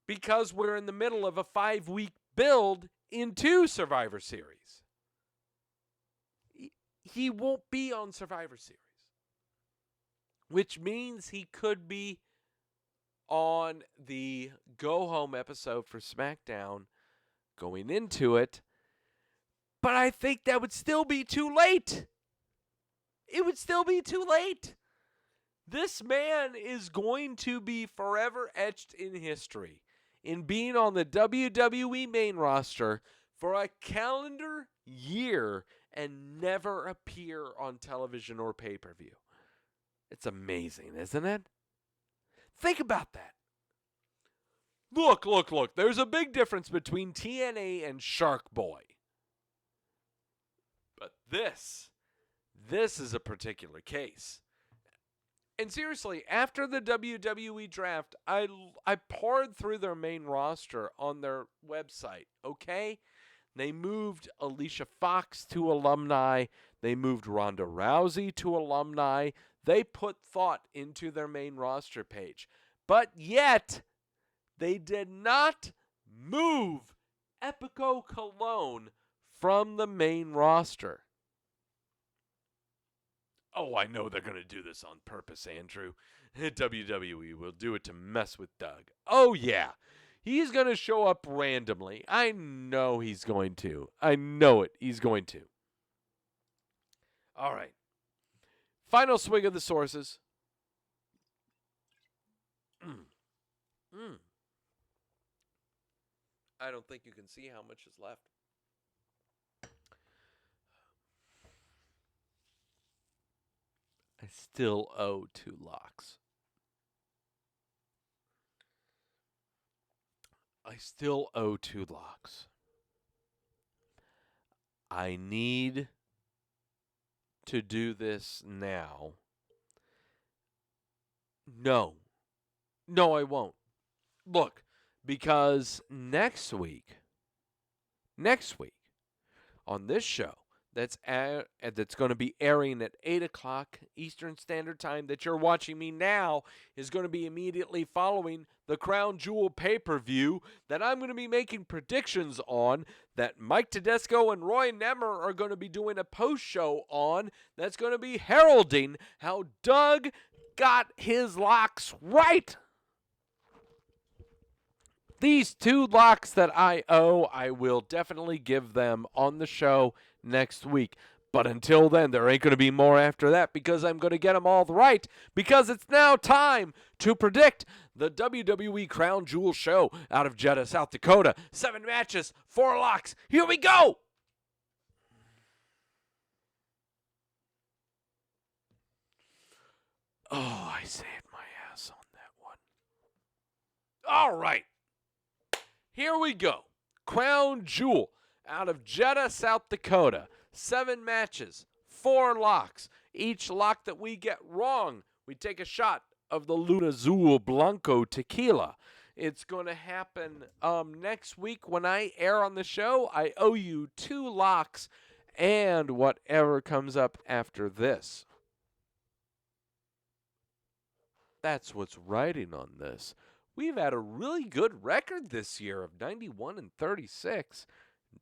[SPEAKER 1] because we're in the middle of a 5-week build into Survivor Series. He won't be on Survivor Series, which means he could be on the go-home episode for SmackDown going into it, but I think that would still be too late. It would still be too late. This man is going to be forever etched in history in being on the WWE main roster for a calendar year and never appear on television or pay-per-view. It's amazing, isn't it? Think about that. Look. There's a big difference between TNA and Shark Boy. But this is a particular case. And seriously, after the WWE draft, I poured through their main roster on their website, okay? They moved Alicia Fox to alumni. They moved Ronda Rousey to alumni. They put thought into their main roster page. But yet, they did not move Epico Cologne from the main roster. Oh, I know they're going to do this on purpose, Andrew. WWE will do it to mess with Doug. Oh, yeah. He's going to show up randomly. I know he's going to. I know it. He's going to. All right. Final swig of the sources. I don't think you can see how much is left. I still owe 2 locks. I still owe 2 locks. I need to do this now. No, I won't. Look, because next week on this show, that's going to be airing at 8 o'clock Eastern Standard Time that you're watching me now is going to be immediately following the Crown Jewel pay-per-view that I'm going to be making predictions on, that Mike Tedesco and Roy Nemmer are going to be doing a post-show on, that's going to be heralding how Doug got his locks right. These 2 locks that I owe, I will definitely give them on the show next week. But until then, there ain't going to be more after that because I'm going to get them all right, because it's now time to predict the WWE Crown Jewel show out of Jeddah, South Dakota. 7 matches, 4 locks. Here we go! Oh, I saved my ass on that one. All right. Here we go. Crown Jewel out of Jeddah, South Dakota. 7 matches, 4 locks. Each lock that we get wrong, we take a shot of the Luna Azul Blanco tequila. It's going to happen next week when I air on the show. I owe you 2 locks and whatever comes up after this. That's what's writing on this. We've had a really good record this year of 91-36.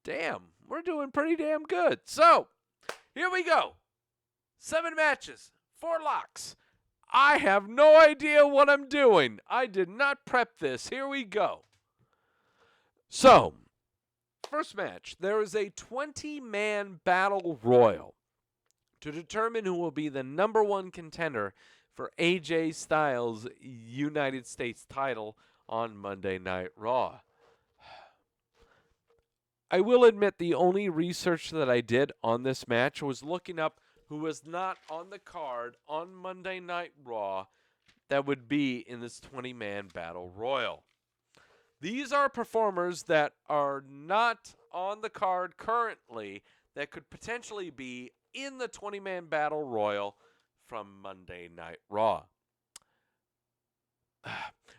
[SPEAKER 1] Damn, we're doing pretty damn good. So, here we go. 7 matches, 4 locks. I have no idea what I'm doing. I did not prep this. Here we go. So, first match, there is a 20-man battle royal to determine who will be the number 1 contender for AJ Styles' United States title on Monday Night Raw. I will admit the only research that I did on this match was looking up who was not on the card on Monday Night Raw that would be in this 20-man battle royal. These are performers that are not on the card currently that could potentially be in the 20-man battle royal from Monday Night Raw.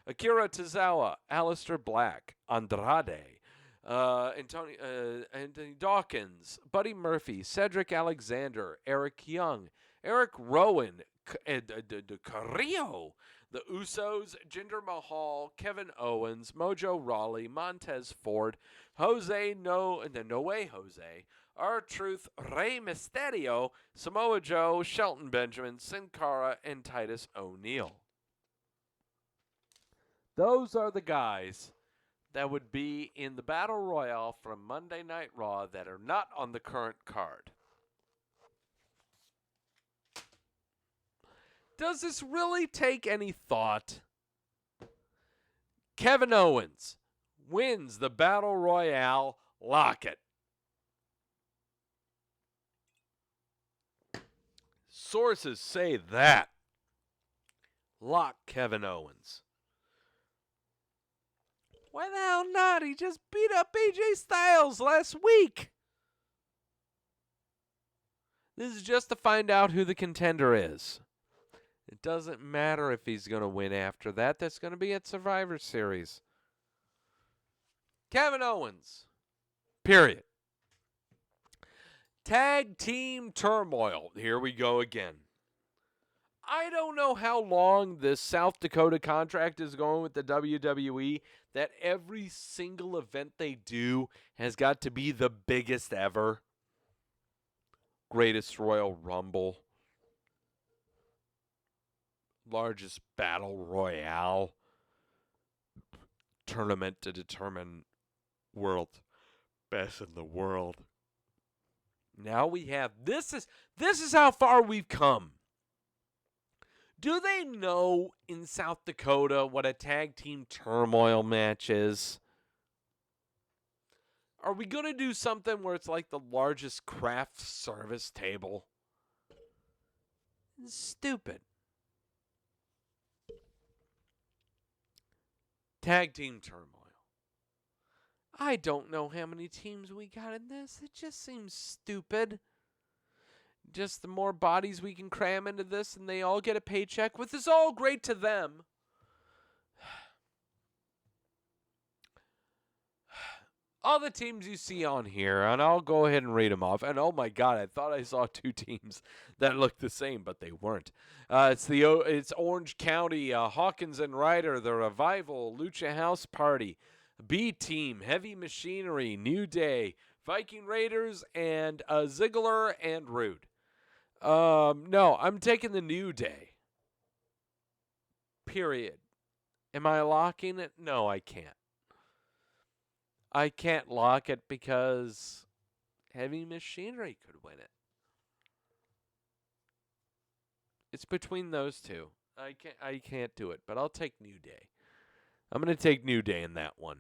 [SPEAKER 1] Akira Tozawa, Aleister Black, Andrade, Anthony Dawkins, Buddy Murphy, Cedric Alexander, Eric Young, Eric Rowan, Carrillo. The Usos, Jinder Mahal, Kevin Owens, Mojo Rawley, Montez Ford, No Way Jose, R-Truth, Rey Mysterio, Samoa Joe, Shelton Benjamin, Sin Cara, and Titus O'Neil. Those are the guys that would be in the Battle Royale from Monday Night Raw that are not on the current card. Does this really take any thought? Kevin Owens wins the Battle Royale. Lock it. Sources say that. Lock Kevin Owens. Why the hell not? He just beat up AJ Styles last week. This is just to find out who the contender is. It doesn't matter if he's going to win after that. That's going to be at Survivor Series. Kevin Owens. Period. Tag Team Turmoil. Here we go again. I don't know how long this South Dakota contract is going with the WWE, that every single event they do has got to be the biggest ever. Greatest Royal Rumble. Largest Battle Royale. Tournament to determine world best in the world. Now we have, this is how far we've come. Do they know in South Dakota what a tag team turmoil match is? Are we going to do something where it's like the largest craft service table? It's stupid. Tag team turmoil. I don't know how many teams we got in this. It just seems stupid. Just the more bodies we can cram into this and they all get a paycheck, which is all great to them. All the teams you see on here, and I'll go ahead and read them off. And oh my God, I thought I saw two teams that looked the same, but they weren't. It's Orange County, Hawkins and Ryder, The Revival, Lucha House Party, B Team, Heavy Machinery, New Day, Viking Raiders, and Ziggler and Rude. No, I'm taking the New Day. Period. Am I locking it? No, I can't. I can't lock it because Heavy Machinery could win it. It's between those two. I can't do it, but I'll take New Day. I'm going to take New Day in that one.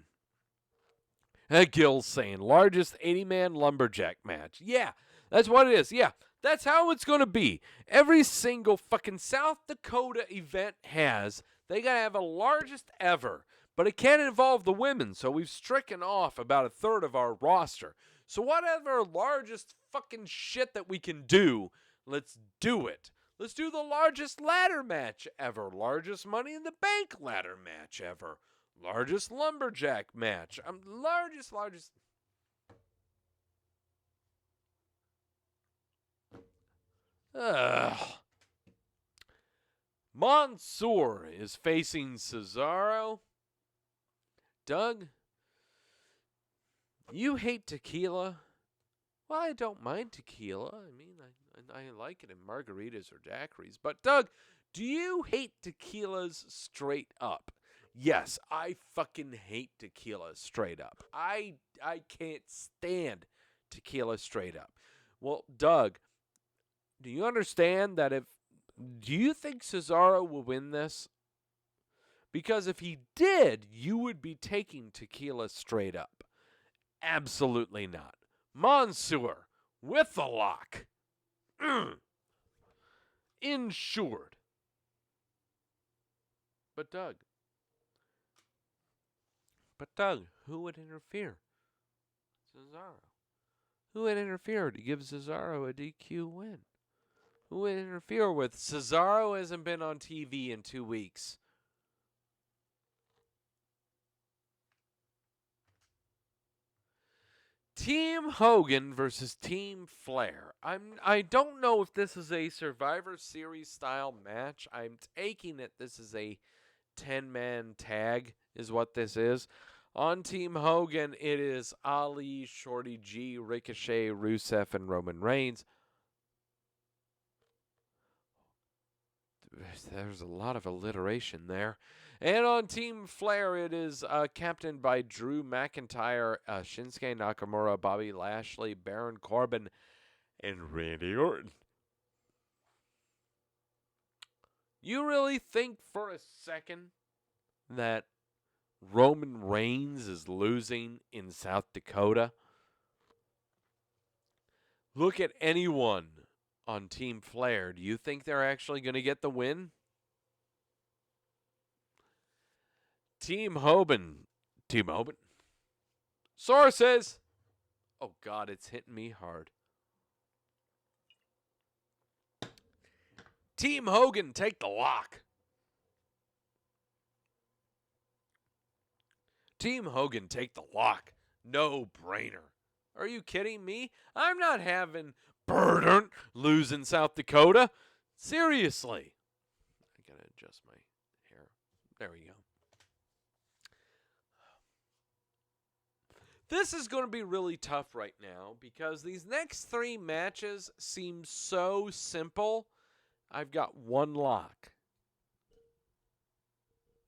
[SPEAKER 1] Gil's saying, largest 80-man lumberjack match. Yeah, that's what it is. Yeah, that's how it's going to be. Every single fucking South Dakota event they got to have a largest ever. But it can't involve the women, so we've stricken off about a third of our roster. So whatever largest fucking shit that we can do, let's do it. Let's do the largest ladder match ever. Largest Money in the Bank ladder match ever. Largest lumberjack match. Largest. Mansoor is facing Cesaro. Doug, you hate tequila? Well, I don't mind tequila. I mean, I like it in margaritas or daiquiris. But, Doug, do you hate tequilas straight up? Yes, I fucking hate tequila straight up. I can't stand tequila straight up. Well, Doug, do you understand that do you think Cesaro will win this? Because if he did, you would be taking tequila straight up. Absolutely not. Mansoor with the lock. Insured. But Doug, who would interfere? Cesaro. Who would interfere to give Cesaro a DQ win? Who would interfere with Cesaro hasn't been on TV in 2 weeks. Team Hogan versus Team Flair. I don't know if this is a Survivor Series style match. I'm taking it this is a 10-man tag is what this is. On Team Hogan, it is Ali, Shorty G, Ricochet, Rusev, and Roman Reigns. There's a lot of alliteration there. And on Team Flair, it is captained by Drew McIntyre, Shinsuke Nakamura, Bobby Lashley, Baron Corbin, and Randy Orton. You really think for a second that Roman Reigns is losing in South Dakota? Look at anyone on Team Flair. Do you think they're actually going to get the win? Team Hogan. Sources. Oh, God, it's hitting me hard. Team Hogan, take the lock. Team Hogan, take the lock. No brainer. Are you kidding me? I'm not having Burden lose in South Dakota. Seriously. I got to adjust my hair. There we go. This is going to be really tough right now because these next 3 matches seem so simple. I've got one lock.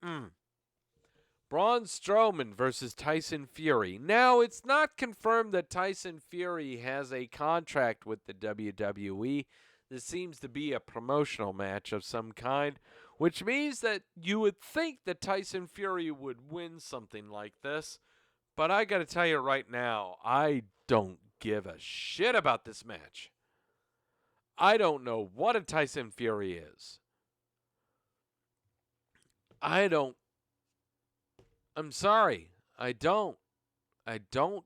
[SPEAKER 1] Braun Strowman versus Tyson Fury. Now, it's not confirmed that Tyson Fury has a contract with the WWE. This seems to be a promotional match of some kind, which means that you would think that Tyson Fury would win something like this. But I got to tell you right now, I don't give a shit about this match. I don't know what a Tyson Fury is. I'm sorry. I don't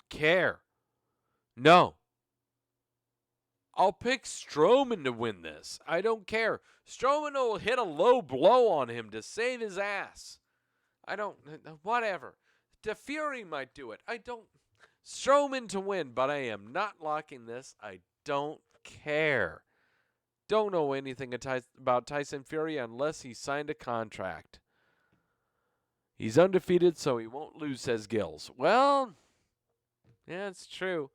[SPEAKER 1] care. No. I'll pick Strowman to win this. I don't care. Strowman will hit a low blow on him to save his ass. Whatever. The Fury might do it. Strowman to win, but I am not locking this. I don't care. Don't know anything about Tyson Fury unless he signed a contract. He's undefeated, so he won't lose, says Gills. Well, yeah, it's true.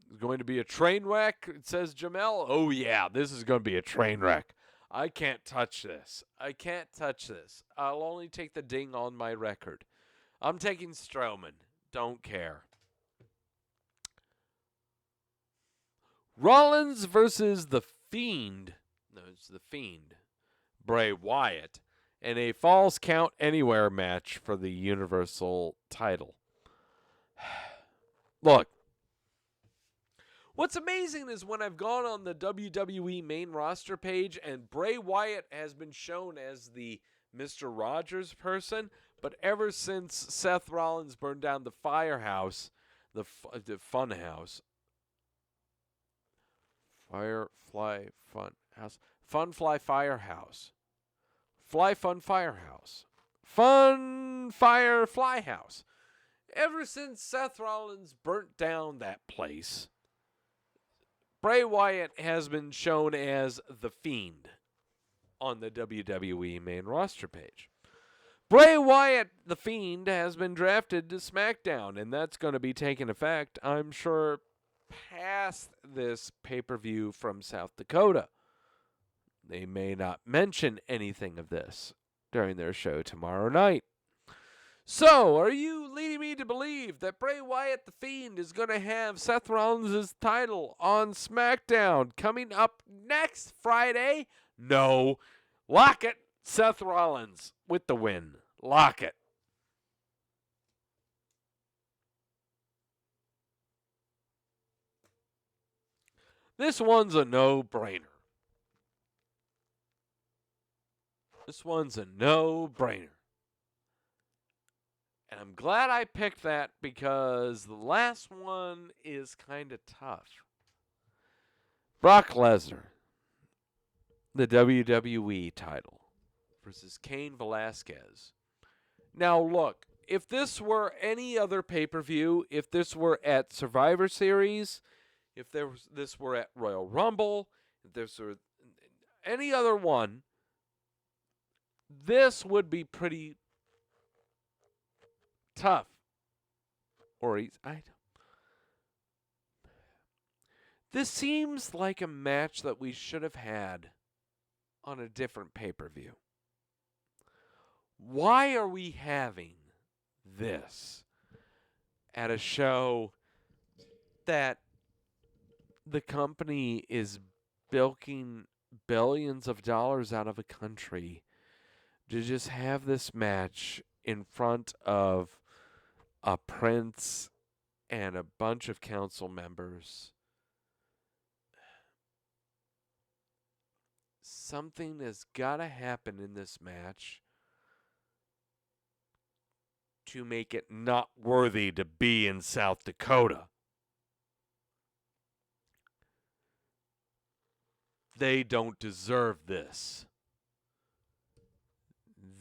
[SPEAKER 1] It's going to be a train wreck, says Jamel. Oh, yeah, this is going to be a train wreck. I can't touch this. I'll only take the ding on my record. I'm taking Strowman. Don't care. Rollins versus The Fiend. No, it's The Fiend. Bray Wyatt. In a Falls Count Anywhere match for the Universal title. Look. What's amazing is when I've gone on the WWE main roster page and Bray Wyatt has been shown as the Mr. Rogers person, but ever since Seth Rollins burned down the firehouse, the fun house, Firefly Fun House, Funfly Firehouse, Fly Fun Firehouse, Fun Fire Fly House. Ever since Seth Rollins burnt down that place, Bray Wyatt has been shown as the Fiend on the WWE main roster page. Bray Wyatt, the Fiend, has been drafted to SmackDown, and that's going to be taking effect, I'm sure, past this pay-per-view from South Dakota. They may not mention anything of this during their show tomorrow night. So, are you leading me to believe that Bray Wyatt, the Fiend, is going to have Seth Rollins' title on SmackDown coming up next Friday? No. Lock it. Seth Rollins with the win. Lock it. This one's a no-brainer. And I'm glad I picked that because the last one is kind of tough. Brock Lesnar, the WWE title, versus Cain Velasquez. Now, look, if this were any other pay-per-view, if this were at Survivor Series, if this were at Royal Rumble, if this were any other one, this would be pretty tough. Or this seems like a match that we should have had on a different pay-per-view. Why are we having this at a show that the company is bilking billions of dollars out of a country to just have this match in front of a prince and a bunch of council members? Something has got to happen in this match to make it not worthy to be in South Dakota. They don't deserve this.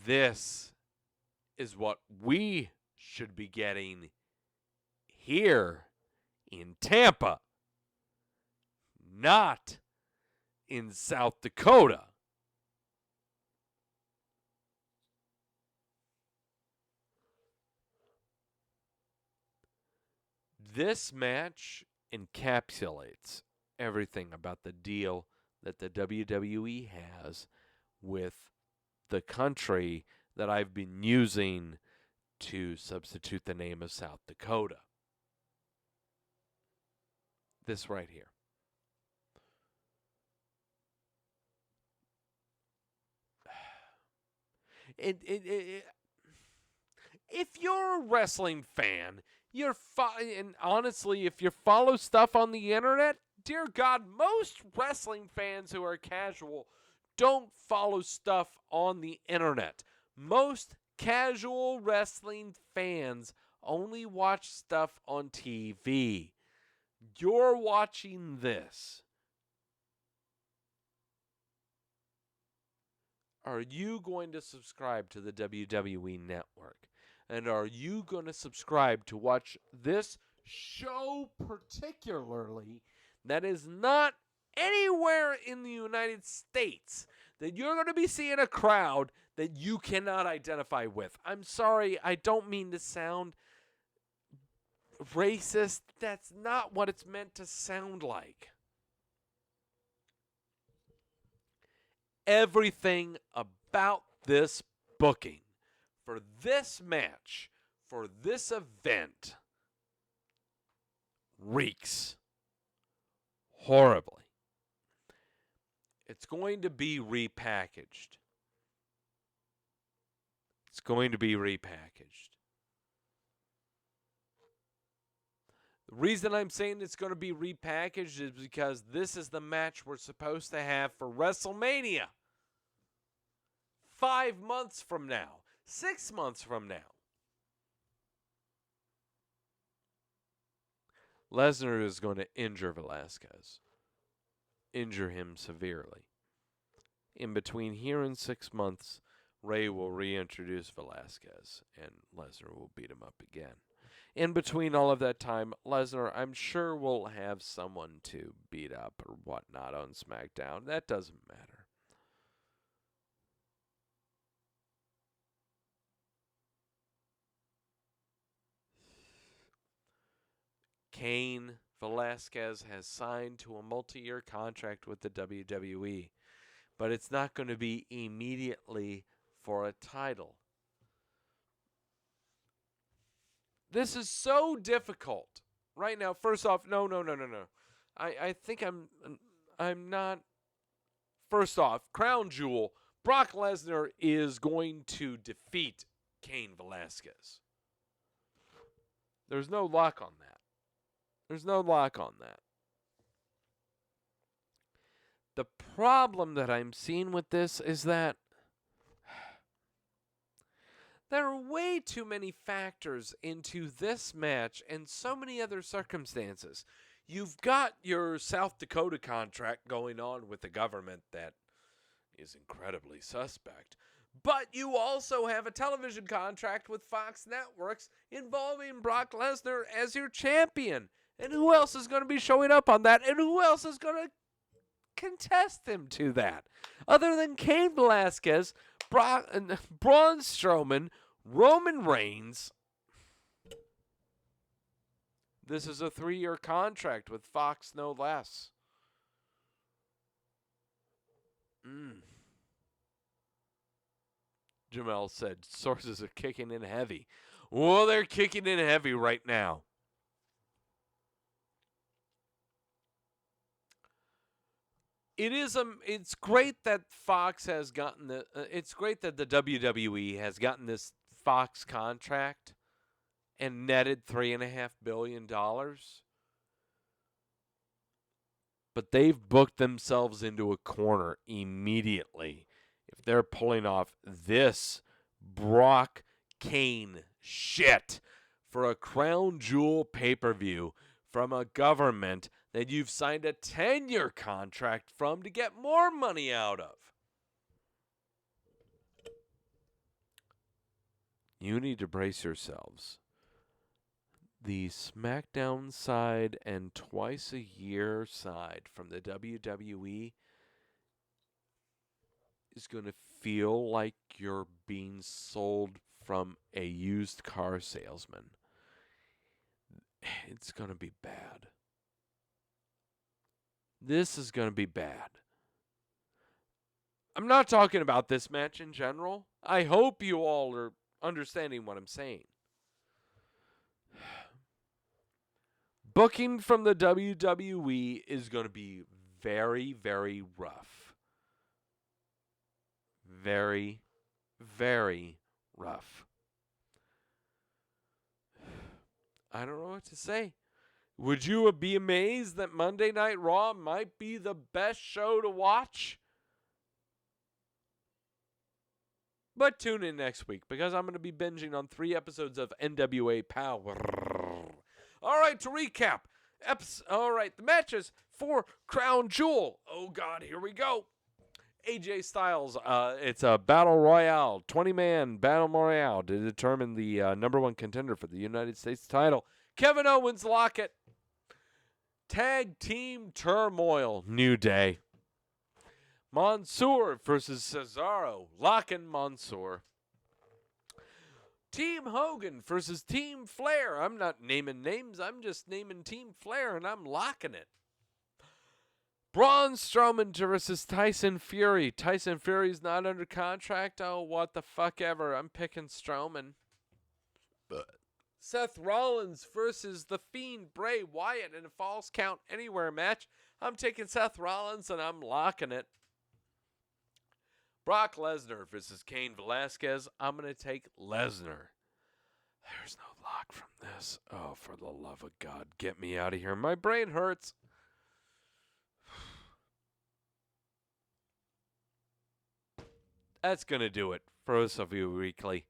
[SPEAKER 1] This is what we should be getting here in Tampa, not in South Dakota. This match encapsulates everything about the deal that the WWE has with the country that I've been using to substitute the name of South Dakota. This right here. If you're a wrestling fan, and honestly, if you follow stuff on the internet, dear God, most wrestling fans who are casual don't follow stuff on the internet. Most casual wrestling fans only watch stuff on TV. You're watching this. Are you going to subscribe to the WWE Network? And are you going to subscribe to watch this show particularly that is not anywhere in the United States, that you're going to be seeing a crowd that you cannot identify with? I'm sorry, I don't mean to sound racist. That's not what it's meant to sound like. Everything about this booking, for this match, for this event, reeks horribly. It's going to be repackaged. It's going to be repackaged. The reason I'm saying it's going to be repackaged is because this is the match we're supposed to have for WrestleMania. 5 months from now. 6 months from now. Lesnar is going to injure Velasquez. Injure him severely. In between here and 6 months, Ray will reintroduce Velasquez, and Lesnar will beat him up again. In between all of that time, Lesnar, I'm sure, will have someone to beat up or whatnot on SmackDown. That doesn't matter. Cain Velasquez has signed to a multi-year contract with the WWE, but it's not going to be immediately for a title. This is so difficult right now. First off, no. I think I'm not. First off, Crown Jewel, Brock Lesnar is going to defeat Cain Velasquez. There's no lock on that. There's no lock on that. The problem that I'm seeing with this is that there are way too many factors into this match and so many other circumstances. You've got your South Dakota contract going on with the government that is incredibly suspect. But you also have a television contract with Fox Networks involving Brock Lesnar as your champion. And who else is going to be showing up on that? And who else is going to contest him to that? Other than Cain Velasquez, Braun Strowman, Roman Reigns. This is a 3-year contract with Fox, no less. Jamel said, sources are kicking in heavy. Well, they're kicking in heavy right now. It's great that Fox has gotten it's great that the WWE has gotten this Fox contract and netted $3.5 billion. But they've booked themselves into a corner immediately if they're pulling off this Brock Cain shit for a Crown Jewel pay-per-view from a government that you've signed a 10-year contract from to get more money out of. You need to brace yourselves. The SmackDown side and twice-a-year side from the WWE is going to feel like you're being sold from a used car salesman. It's going to be bad. This is going to be bad. I'm not talking about this match in general. I hope you all are understanding what I'm saying. Booking from the WWE is going to be very, very rough. Very, very rough. I don't know what to say. Would you be amazed that Monday Night Raw might be the best show to watch? But tune in next week because I'm going to be binging on 3 episodes of NWA Powerrr. All right, to recap. The matches for Crown Jewel. Oh, God, here we go. AJ Styles, it's a battle royale, 20-man battle royale to determine the number 1 contender for the United States title. Kevin Owens, Lockett. Tag Team Turmoil, New Day. Mansoor versus Cesaro, Lockin' Mansoor. Team Hogan versus Team Flair. I'm not naming names, I'm just naming Team Flair, and I'm locking it. Braun Strowman versus Tyson Fury. Tyson Fury's not under contract. Oh, what the fuck ever. I'm picking Strowman. Seth Rollins versus The Fiend Bray Wyatt in a Falls Count Anywhere match. I'm taking Seth Rollins and I'm locking it. Brock Lesnar versus Cain Velasquez. I'm going to take Lesnar. There's no lock from this. Oh, for the love of God, get me out of here. My brain hurts. That's going to do it for Wrestleview Weekly.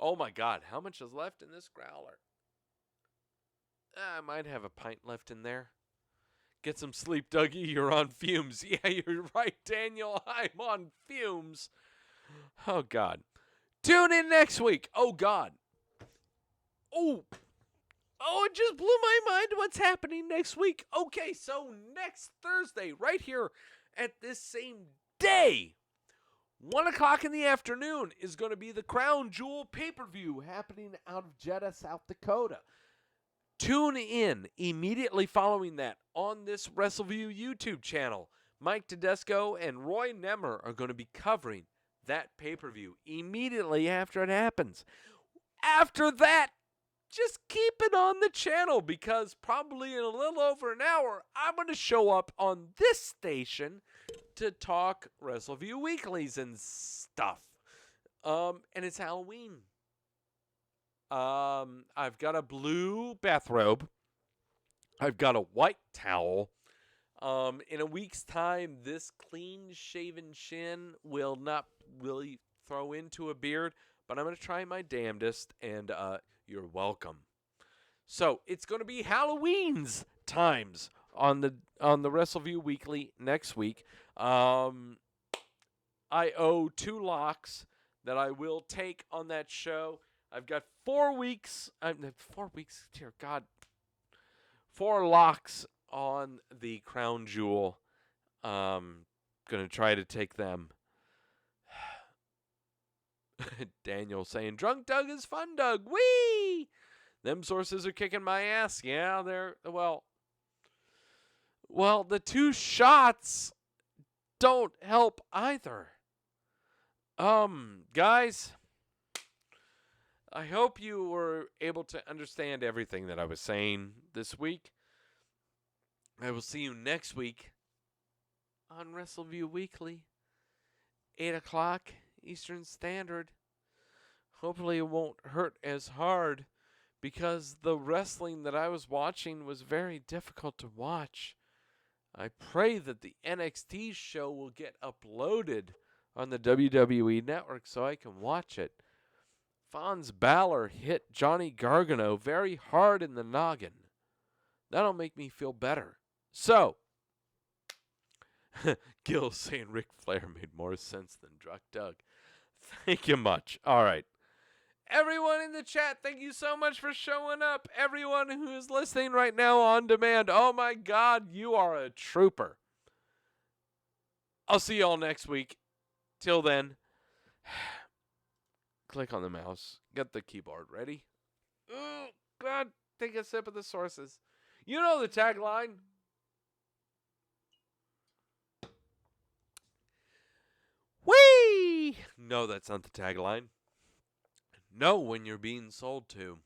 [SPEAKER 1] Oh my God, how much is left in this growler? I might have a pint left in there. Get some sleep, Dougie. You're on fumes. Yeah, you're right, Daniel. I'm on fumes. Oh, God. Tune in next week. Oh, God. Oh, it just blew my mind what's happening next week. Okay, so next Thursday, right here at this same day, 1 o'clock in the afternoon is going to be the Crown Jewel pay-per-view happening out of Jeddah, South Dakota. Tune in immediately following that on this Wrestleview YouTube channel. Mike Tedesco and Roy Nemmer are going to be covering that pay-per-view immediately after it happens. After that, just keep it on the channel because probably in a little over an hour, I'm going to show up on this station to talk Wrestleview Weeklies and stuff. And it's Halloween. I've got a blue bathrobe. I've got a white towel. In a week's time, this clean-shaven chin will not really throw into a beard, but I'm going to try my damnedest, and you're welcome. So it's going to be Halloween's times on the Wrestleview Weekly next week. I owe 2 locks that I will take on that show. I've got 4 weeks. 4 weeks, dear God. 4 locks on the Crown Jewel. Gonna try to take them. Daniel saying, Drunk Doug is fun, Doug. Whee! Them sources are kicking my ass. Yeah, they're, well, the 2 shots don't help either. Guys, I hope you were able to understand everything that I was saying this week. I will see you next week on Wrestleview Weekly, 8 o'clock Eastern Standard. Hopefully it won't hurt as hard because the wrestling that I was watching was very difficult to watch. I pray that the NXT show will get uploaded on the WWE Network so I can watch it. Fons Balor hit Johnny Gargano very hard in the noggin. That'll make me feel better. So, Gil saying Ric Flair made more sense than Drunk Doug. Thank you much. All right. Everyone in the chat, thank you so much for showing up. Everyone who is listening right now on demand, oh my God, you are a trooper. I'll see you all next week. Till then, click on the mouse. Get the keyboard ready. Oh, God, take a sip of the sources. You know the tagline. Whee! No, that's not the tagline. Know when you're being sold to.